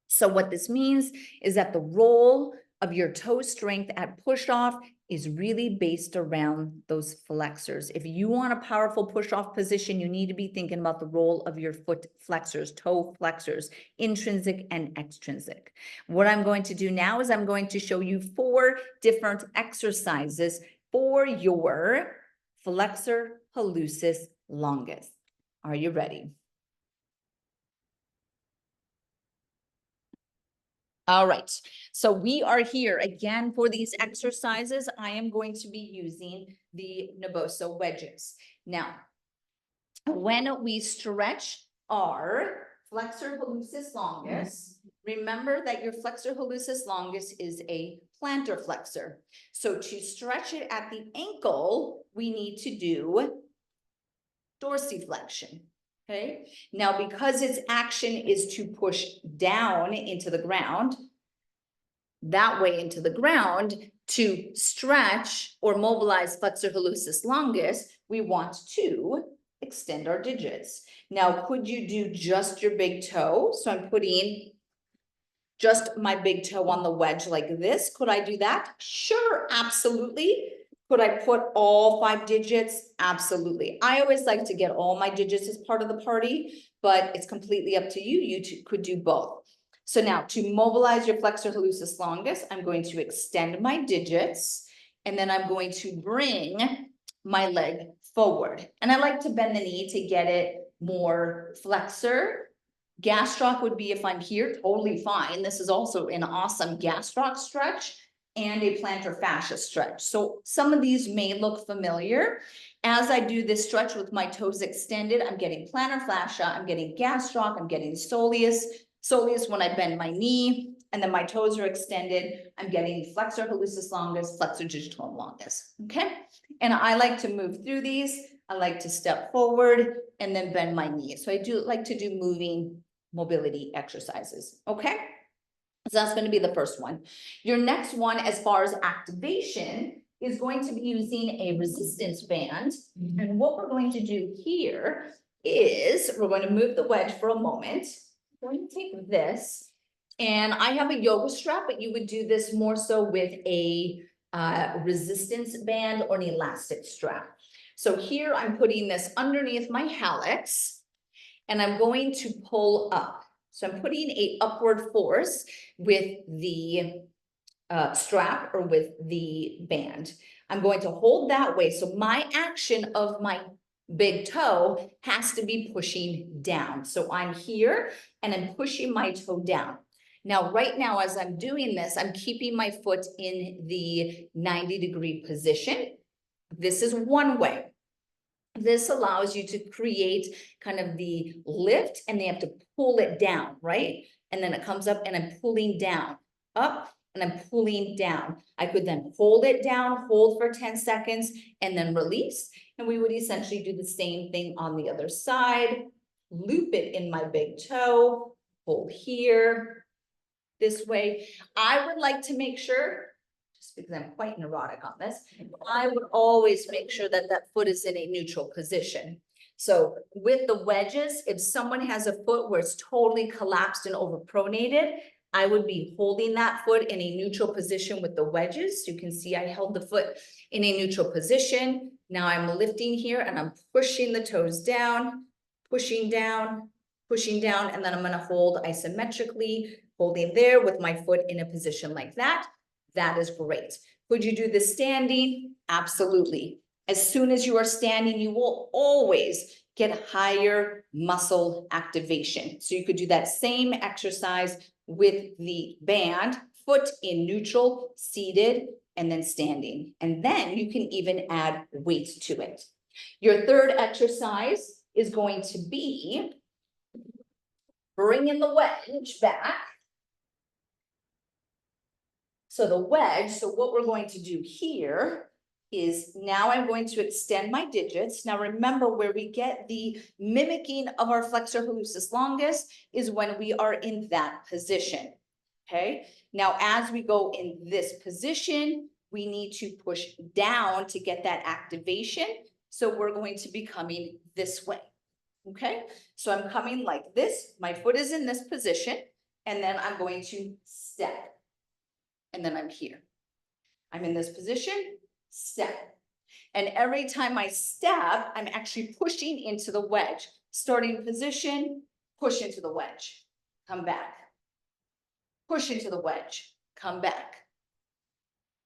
so what this means is that the role of your toe strength at push-off is really based around those flexors. If you want a powerful push-off position, you need to be thinking about the role of your foot flexors, toe flexors, intrinsic and extrinsic. What I'm going to do now is I'm going to show you 4 different exercises for your flexor hallucis longus. Are you ready? All right, so we are here again for these exercises. I am going to be using the Naboso wedges. Now, when we stretch our flexor hallucis longus, remember that your flexor hallucis longus is a plantar flexor. So to stretch it at the ankle, we need to do dorsiflexion. Okay, now because its action is to push down into the ground, that way into the ground, to stretch or mobilize flexor hallucis longus, we want to extend our digits. Now, could you do just your big toe? So I'm putting just my big toe on the wedge like this. Could I do that? Sure, absolutely. Could I put all 5 digits? Absolutely. I always like to get all my digits as part of the party, but it's completely up to you. You could do both. So now to mobilize your flexor hallucis longus, I'm going to extend my digits, and then I'm going to bring my leg forward. And I like to bend the knee to get it more flexor. Gastroc would be if I'm here, totally fine. This is also an awesome gastroc stretch and a plantar fascia stretch. So some of these may look familiar. As I do this stretch with my toes extended, I'm getting plantar fascia, I'm getting gastroc, I'm getting soleus. Soleus when I bend my knee, and then my toes are extended, I'm getting flexor hallucis longus, flexor digitorum longus, okay? And I like to move through these. I like to step forward and then bend my knee. So I do like to do moving mobility exercises, okay? So that's going to be the first one. Your next one, as far as activation, is going to be using a resistance band. And what we're going to do here is we're going to move the wedge for a moment. I'm going to take this, and I have a yoga strap, but you would do this more so with a resistance band or an elastic strap. So here I'm putting this underneath my hallucis, and I'm going to pull up. So I'm putting an upward force with the strap or with the band. I'm going to hold that way. So my action of my big toe has to be pushing down. So I'm here and I'm pushing my toe down. Now, right now, as I'm doing this, I'm keeping my foot in the 90-degree position. This is one way. This allows you to create kind of the lift, and they have to pull it down, right? And then it comes up and I'm pulling down, up, and I'm pulling down. I could then hold it down, hold for 10 seconds, and then release. And we would essentially do the same thing on the other side, loop it in my big toe, hold here, this way. I would like to make sure, just because I'm quite neurotic on this, I would always make sure that that foot is in a neutral position. So with the wedges, if someone has a foot where it's totally collapsed and overpronated, I would be holding that foot in a neutral position with the wedges. You can see I held the foot in a neutral position. Now I'm lifting here and I'm pushing the toes down, pushing down, and then I'm going to hold isometrically, holding there with my foot in a position like that. That is great. Could you do this standing? Absolutely. As soon as you are standing, you will always get higher muscle activation. So you could do that same exercise with the band, foot in neutral, seated, and then standing. And then you can even add weight to it. Your third exercise is going to be bringing the wedge back. So the wedge, so what we're going to do here is now I'm going to extend my digits. Now remember, where we get the mimicking of our flexor hallucis longus is when we are in that position, okay? Now, as we go in this position, we need to push down to get that activation. So we're going to be coming this way, okay? So I'm coming like this, my foot is in this position, and then I'm going to step. And then I'm here. I'm in this position, step. And every time I step, I'm actually pushing into the wedge. Starting position, push into the wedge, come back. Push into the wedge, come back.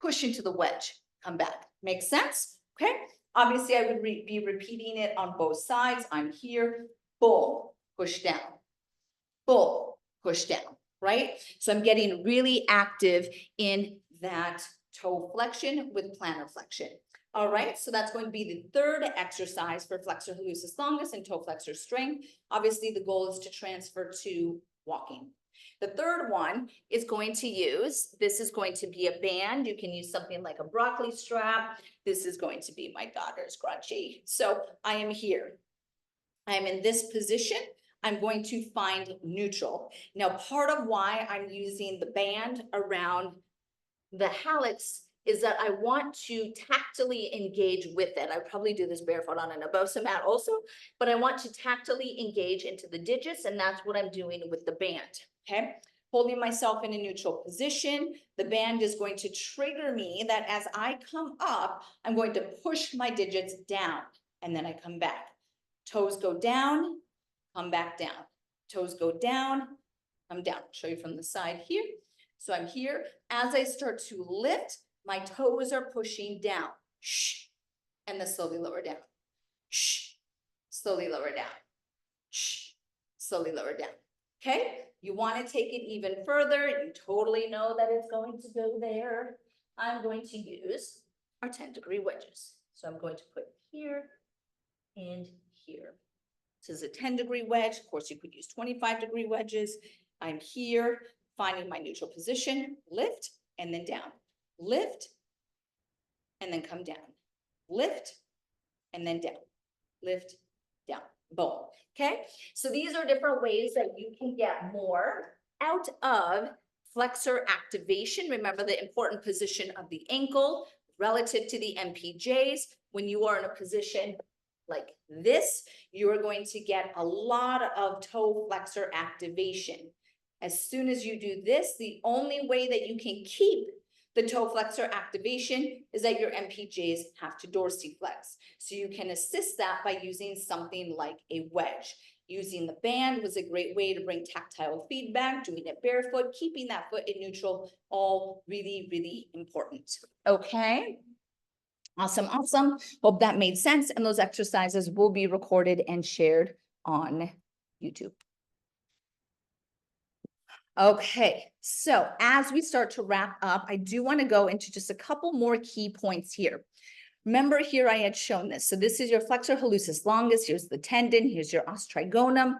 Push into the wedge, come back. Makes sense? Okay. Obviously, I would be repeating it on both sides. I'm here, boom, push down, boom, push down. Right? So I'm getting really active in that toe flexion with plantar flexion. All right, so that's going to be the third exercise for flexor hallucis longus and toe flexor strength. Obviously, the goal is to transfer to walking. The third one is going to use, this is going to be a band. You can use something like a broccoli strap. This is going to be my daughter's scrunchie. So I am here. I am in this position. I'm going to find neutral. Now, part of why I'm using the band around the hallucis is that I want to tactily engage with it. I probably do this barefoot on an abosa mat also, but I want to tactily engage into the digits, and that's what I'm doing with the band, okay? Holding myself in a neutral position. The band is going to trigger me that as I come up, I'm going to push my digits down, and then I come back. Toes go down, come back down. Toes go down, come down. I'll show you from the side here. So I'm here. As I start to lift, my toes are pushing down. Shh. And then slowly lower down. Shh. Slowly lower down. Shh. Slowly lower down. Okay? You want to take it even further. You totally know that it's going to go there. I'm going to use our 10-degree wedges. So I'm going to put here and here. This is a 10-degree wedge. Of course, you could use 25-degree wedges. I'm here, finding my neutral position, lift, and then down. Lift, and then come down. Lift, and then down. Lift, down. Boom. Okay? So these are different ways that you can get more out of flexor activation. Remember the important position of the ankle relative to the MPJs. When you are in a position like this, you are going to get a lot of toe flexor activation. As soon as you do this, the only way that you can keep the toe flexor activation is that your MPJs have to dorsiflex. So you can assist that by using something like a wedge. Using the band was a great way to bring tactile feedback, doing it barefoot, keeping that foot in neutral, all really, really important. Okay. Awesome, awesome. Hope that made sense. And those exercises will be recorded and shared on YouTube. Okay, so as we start to wrap up, I do want to go into just a couple more key points here. Remember here I had shown this. So this is your flexor hallucis longus. Here's the tendon. Here's your os trigonum.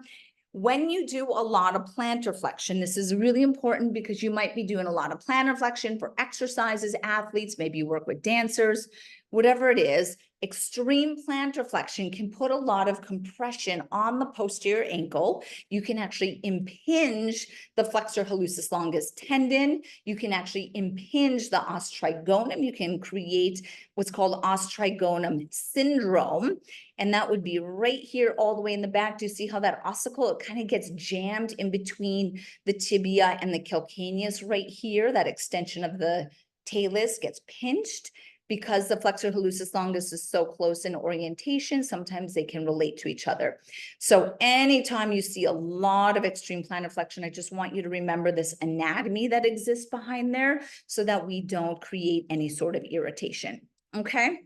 When you do a lot of plantar flexion, this is really important because you might be doing a lot of plantar flexion for exercises, athletes, maybe you work with dancers, whatever it is. Extreme plantar flexion can put a lot of compression on the posterior ankle. You can actually impinge the flexor hallucis longus tendon. You can actually impinge the os trigonum. You can create what's called os trigonum syndrome. And that would be right here all the way in the back. Do you see how that ossicle, it kind of gets jammed in between the tibia and the calcaneus right here? That extension of the talus gets pinched. because the flexor hallucis longus is so close in orientation, sometimes they can relate to each other. So anytime you see a lot of extreme plantar flexion, I just want you to remember this anatomy that exists behind there so that we don't create any sort of irritation, okay?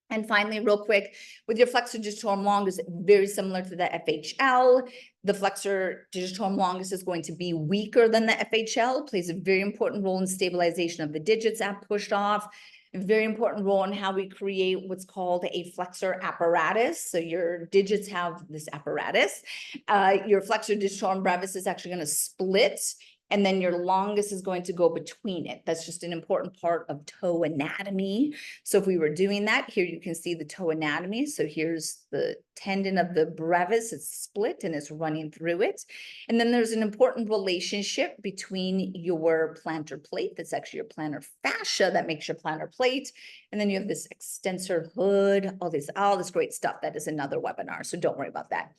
And finally, real quick, with your flexor digitorum longus, very similar to the FHL. The flexor digitorum longus is going to be weaker than the FHL, plays a very important role in stabilization of the digits at pushed off, a very important role in how we create what's called a flexor apparatus. So your digits have this apparatus. Your flexor digitorum brevis is actually going to split, and then your longus is going to go between it. That's just an important part of toe anatomy. So if we were doing that, here you can see the toe anatomy. So here's the tendon of the brevis, it's split and it's running through it. And then there's an important relationship between your plantar plate, that's actually your plantar fascia that makes your plantar plate. And then you have this extensor hood, all this great stuff. That is another webinar, so don't worry about that.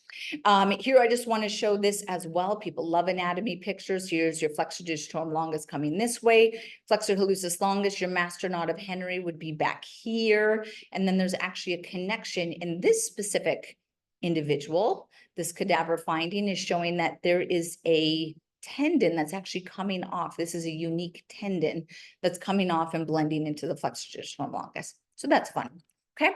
Here, I just want to show this as well. People love anatomy pictures. Here's your flexor digitorum longus coming this way. Flexor hallucis longus, your master knot of Henry would be back here. And then there's actually a connection in this specific individual. This cadaver finding is showing that there is a tendon that's actually coming off. This is a unique tendon that's coming off and blending into the flexor digitorum longus. So that's fun. Okay.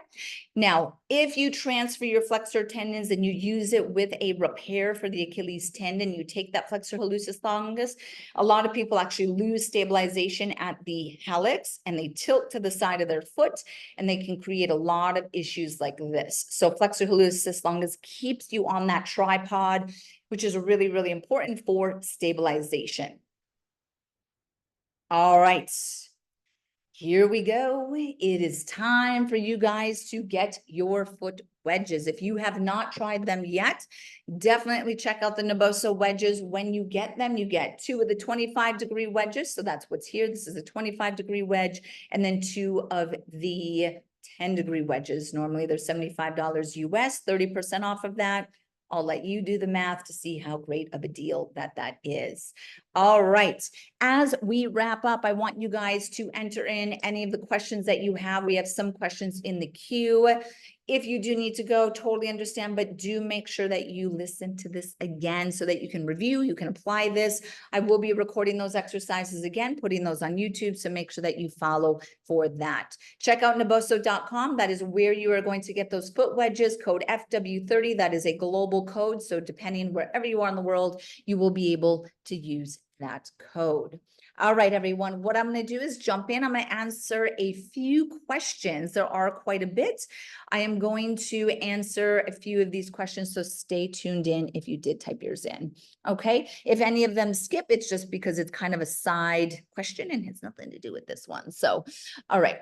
Now, if you transfer your flexor tendons and you use it with a repair for the Achilles tendon, you take that flexor hallucis longus, a lot of people actually lose stabilization at the hallux and they tilt to the side of their foot and they can create a lot of issues like this. So flexor hallucis longus keeps you on that tripod, which is really, really important for stabilization. All right. Here we go. It is time for you guys to get your foot wedges. If you have not tried them yet, definitely check out the Naboso wedges. When you get them, you get 2 of the 25-degree wedges. So that's what's here. This is a 25-degree wedge, and then 2 of the 10-degree wedges. Normally they're $75 US, 30% off of that. I'll let you do the math to see how great of a deal that is. All right. As we wrap up, I want you guys to enter in any of the questions that you have. We have some questions in the queue. If you do need to go, totally understand, but do make sure that you listen to this again so that you can review, you can apply this. I will be recording those exercises again, putting those on YouTube, so make sure that you follow for that. Check out naboso.com. That is where you are going to get those foot wedges, code FW30. That is a global code. So depending wherever you are in the world, you will be able to use that code. All right, everyone, what I'm going to do is jump in. I'm going to answer a few questions. There are quite a bit. I am going to answer a few of these questions, so stay tuned in if you did type yours in. Okay, if any of them skip, it's just because it's kind of a side question and has nothing to do with this one. So, all right.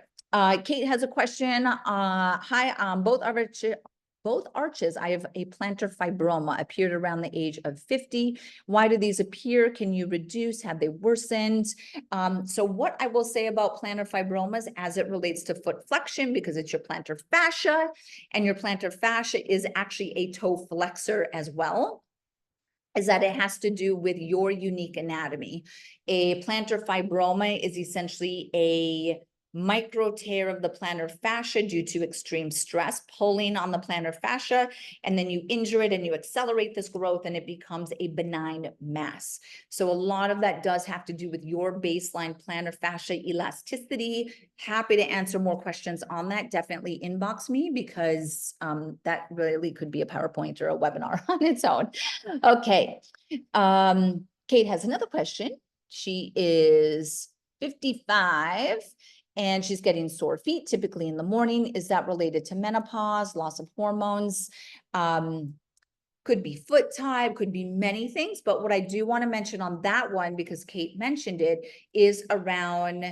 Kate has a question. Hi, both arches, I have a plantar fibroma, appeared around the age of 50. Why do these appear? Can you reduce? Have they worsened? So what I will say about plantar fibromas as it relates to foot flexion, because it's your plantar fascia, and your plantar fascia is actually a toe flexor as well, is that it has to do with your unique anatomy. A plantar fibroma is essentially a micro tear of the plantar fascia due to extreme stress pulling on the plantar fascia, and then you injure it and you accelerate this growth and it becomes a benign mass. So a lot of that does have to do with your baseline plantar fascia elasticity. Happy to answer more questions on that. Definitely inbox me, because that really could be a PowerPoint or a webinar on its own. Okay. Kate has another question. She is 55 and she's getting sore feet, typically in the morning. Is that related to menopause, loss of hormones? Could be foot type, could be many things. But what I do want to mention on that one, because Kate mentioned it, is around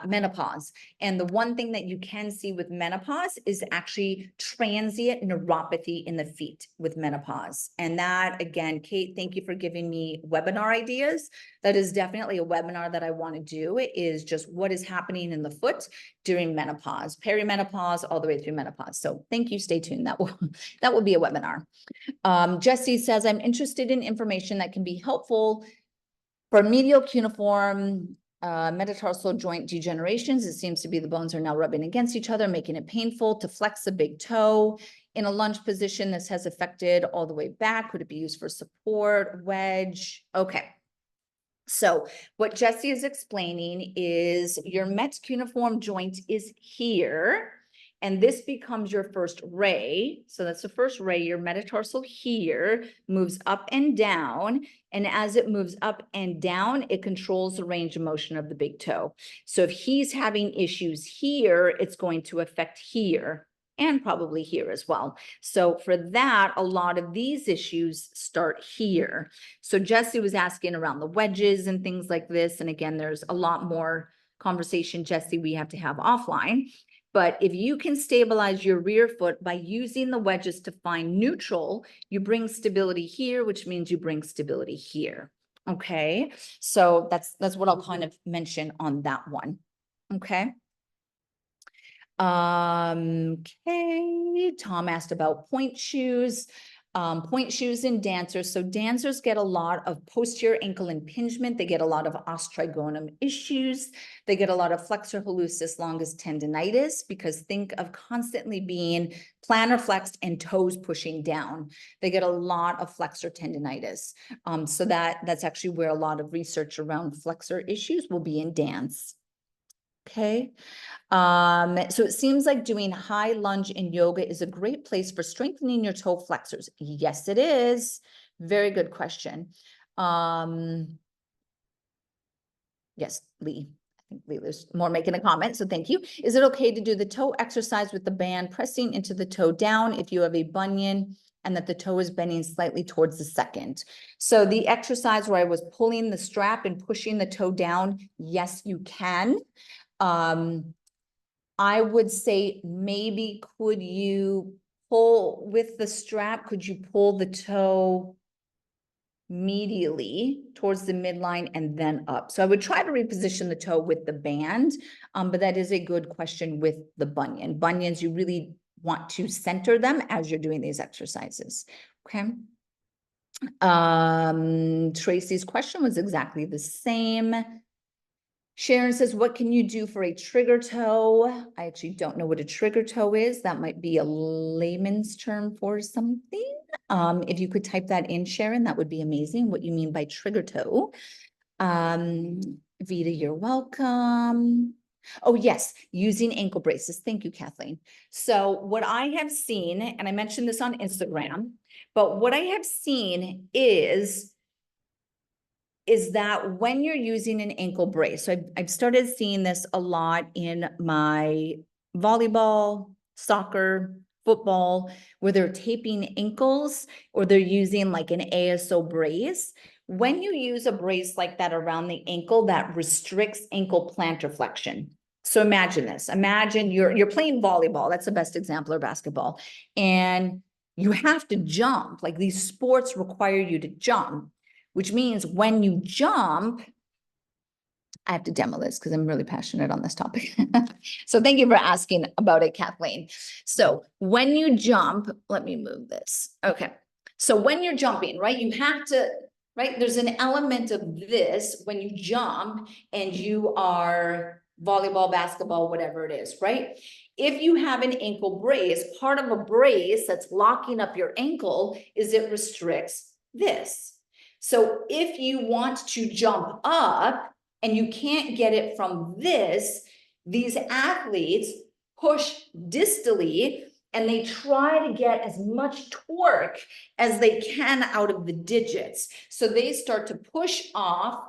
menopause. And the one thing that you can see with menopause is actually transient neuropathy in the feet with menopause. And that, again, Kate, thank you for giving me webinar ideas. That is definitely a webinar that I want to do, is just what is happening in the foot during menopause, perimenopause, all the way through menopause. So thank you. Stay tuned. That will be a webinar. Jesse says, I'm interested in information that can be helpful for medial cuneiform metatarsal joint degenerations. It seems to be the bones are now rubbing against each other, making it painful to flex the big toe. In a lunge position, this has affected all the way back. Could it be used for support, wedge? Okay. So what Jesse is explaining is your metacuneiform joint is here, and this becomes your first ray. So that's the first ray. Your metatarsal here moves up and down. And as it moves up and down, it controls the range of motion of the big toe. So if he's having issues here, it's going to affect here and probably here as well. So for that, a lot of these issues start here. So Jesse was asking around the wedges and things like this. And again, there's a lot more conversation, Jesse, we have to have offline. But if you can stabilize your rear foot by using the wedges to find neutral, you bring stability here, which means you bring stability here. Okay, so that's what I'll kind of mention on that one. Okay. Okay, Tom asked about point shoes. Point shoes in dancers. So dancers get a lot of posterior ankle impingement. They get a lot of ostrigonum issues. They get a lot of flexor hallucis longus tendinitis, because think of constantly being plantar flexed and toes pushing down. They get a lot of flexor tendinitis. So that's actually where a lot of research around flexor issues will be in dance. Okay. So it seems like doing high lunge in yoga is a great place for strengthening your toe flexors. Yes, it is. Very good question. Yes, Lee. I think Lee was more making a comment, so thank you. Is it okay to do the toe exercise with the band pressing into the toe down if you have a bunion and that the toe is bending slightly towards the second? So the exercise where I was pulling the strap and pushing the toe down, yes, you can. I would say maybe could you pull with the strap, could you pull the toe medially towards the midline and then up? So I would try to reposition the toe with the band, but that is a good question with the bunion. Bunions, you really want to center them as you're doing these exercises, okay? Tracy's question was exactly the same. Sharon says, what can you do for a trigger toe? I actually don't know what a trigger toe is. That might be a layman's term for something. If you could type that in, Sharon, that would be amazing. What you mean by trigger toe. Vita, you're welcome. Oh, yes, using ankle braces. Thank you, Kathleen. So what I have seen, and I mentioned this on Instagram, but what I have seen is that when you're using an ankle brace, so I've started seeing this a lot in my volleyball, soccer, football, where they're taping ankles or they're using like an ASO brace. When you use a brace like that around the ankle, that restricts ankle plantar flexion. So imagine this. Imagine you're playing volleyball. That's the best example, or basketball. And you have to jump. Like these sports require you to jump, which means when you jump, I have to demo this because I'm really passionate on this topic. So thank you for asking about it, Kathleen. So when you jump, let me move this. Okay. So when you're jumping, right, you have to, right, there's an element of this when you jump and you are volleyball, basketball, whatever it is, right? If you have an ankle brace, part of a brace that's locking up your ankle is it restricts this. So if you want to jump up and you can't get it from this, these athletes push distally and they try to get as much torque as they can out of the digits. So they start to push off,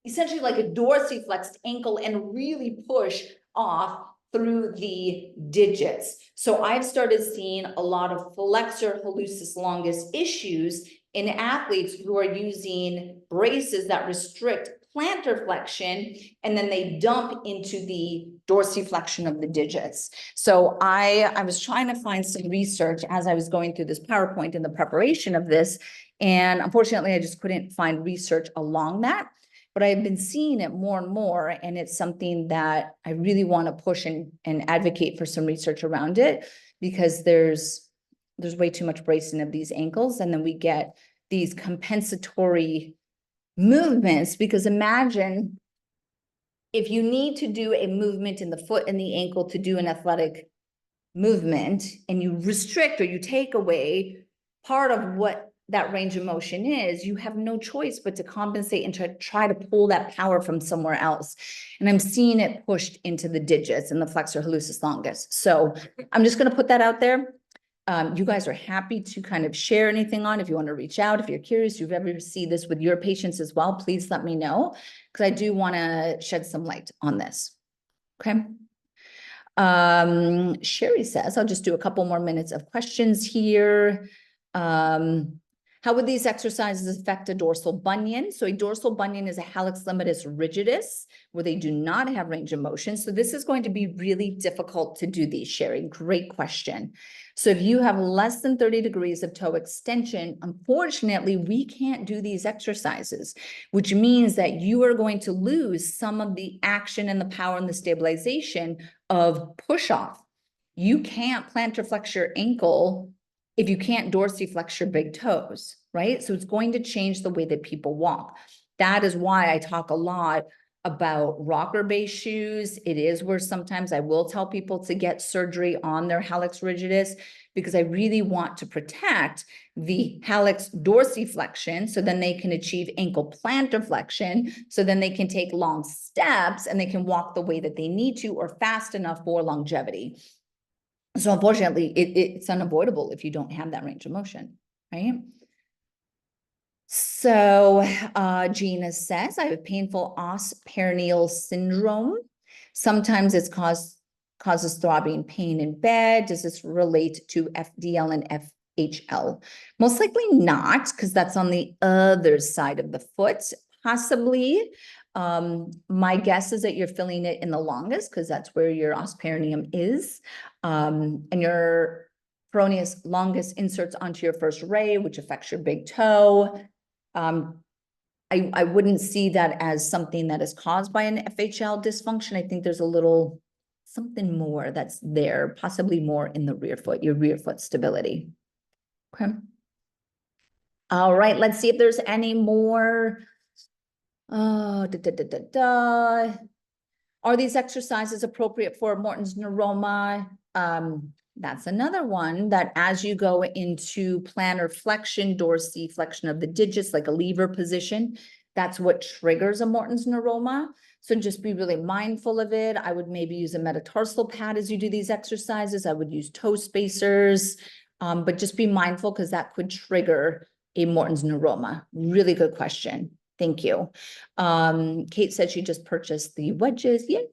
essentially like a dorsiflexed ankle, and really push off through the digits. So I've started seeing a lot of flexor hallucis longus issues in athletes who are using braces that restrict plantar flexion, and then they dump into the dorsiflexion of the digits. So I was trying to find some research as I was going through this PowerPoint in the preparation of this, and unfortunately I just couldn't find research along that. But I've been seeing it more and more, and it's something that I really want to push and advocate for some research around it, because there's way too much bracing of these ankles, and then we get these compensatory movements. Because imagine if you need to do a movement in the foot and the ankle to do an athletic movement, and you restrict or you take away part of what that range of motion is, you have no choice but to compensate and try to pull that power from somewhere else. And I'm seeing it pushed into the digits and the flexor hallucis longus. So I'm just going to put that out there. You guys are happy to kind of share anything on. If you want to reach out, if you're curious, you've ever see this with your patients as well, please let me know, because I do want to shed some light on this. Okay. Sherry says, I'll just do a couple more minutes of questions here. How would these exercises affect a dorsal bunion? So a dorsal bunion is a hallux limitus rigidus, where they do not have range of motion. So this is going to be really difficult to do these, Sherry. Great question. So if you have less than 30 degrees of toe extension, unfortunately, we can't do these exercises, which means that you are going to lose some of the action and the power and the stabilization of push off. You can't plantar flex your ankle if you can't dorsiflex your big toes, right? So it's going to change the way that people walk. That is why I talk a lot about rocker-based shoes. It is where sometimes I will tell people to get surgery on their hallux rigidus, because I really want to protect the hallux dorsiflexion, so then they can achieve ankle plantar flexion, so then they can take long steps and they can walk the way that they need to, or fast enough for longevity. So unfortunately, it's unavoidable if you don't have that range of motion, right? So Gina says, I have painful os perineal syndrome. Sometimes it's causes throbbing pain in bed. Does this relate to FDL and FHL? Most likely not, because that's on the other side of the foot, possibly. My guess is that you're feeling it in the longus, because that's where your os perineum is. And your peroneus longus inserts onto your first ray, which affects your big toe. I wouldn't see that as something that is caused by an FHL dysfunction. I think there's a little something more that's there, possibly more in the rear foot, your rear foot stability. Okay. All right, let's see if there's any more. Are these exercises appropriate for Morton's neuroma? That's another one that as you go into plantar flexion, dorsiflexion of the digits, like a lever position, that's what triggers a Morton's neuroma. So just be really mindful of it. I would maybe use a metatarsal pad as you do these exercises. I would use toe spacers, but just be mindful, because that could trigger a Morton's neuroma. Really good question. Thank you. Kate said she just purchased the wedges. Yay.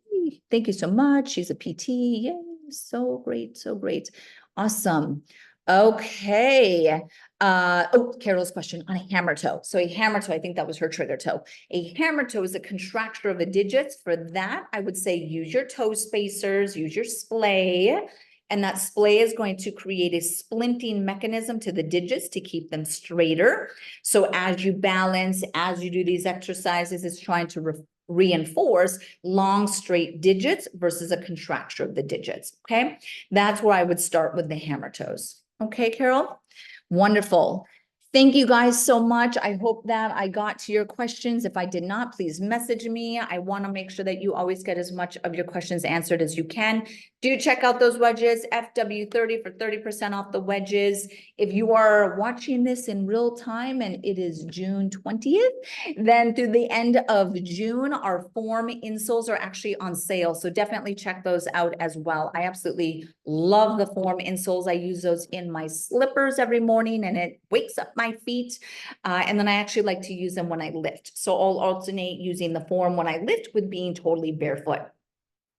Thank you so much. She's a PT. Yay. So great. So great. Awesome. Okay. Oh, Carol's question on a hammer toe. So a hammer toe, I think that was her trigger toe. A hammer toe is a contracture of the digits. For that, I would say use your toe spacers, use your splay. And that splay is going to create a splinting mechanism to the digits to keep them straighter. So as you balance, as you do these exercises, it's trying to reinforce long, straight digits versus a contracture of the digits, okay? That's where I would start with the hammer toes. Okay, Carol? Wonderful. Thank you guys so much. I hope that I got to your questions. If I did not, please message me. I want to make sure that you always get as much of your questions answered as you can. Do check out those wedges, FW30 for 30% off the wedges. If you are watching this in real time and it is June 20th, then through the end of June, our form insoles are actually on sale. So definitely check those out as well. I absolutely love the form insoles. I use those in my slippers every morning and it wakes up my feet. And then I actually like to use them when I lift. So I'll alternate using the form when I lift with being totally barefoot.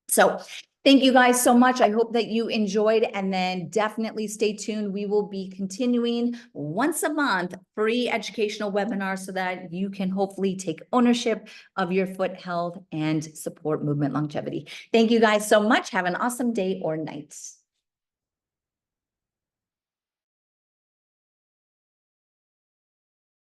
So thank you guys so much. I hope that you enjoyed, and then definitely stay tuned. We will be continuing once a month free educational webinars so that you can hopefully take ownership of your foot health and support movement longevity. Thank you guys so much. Have an awesome day or night.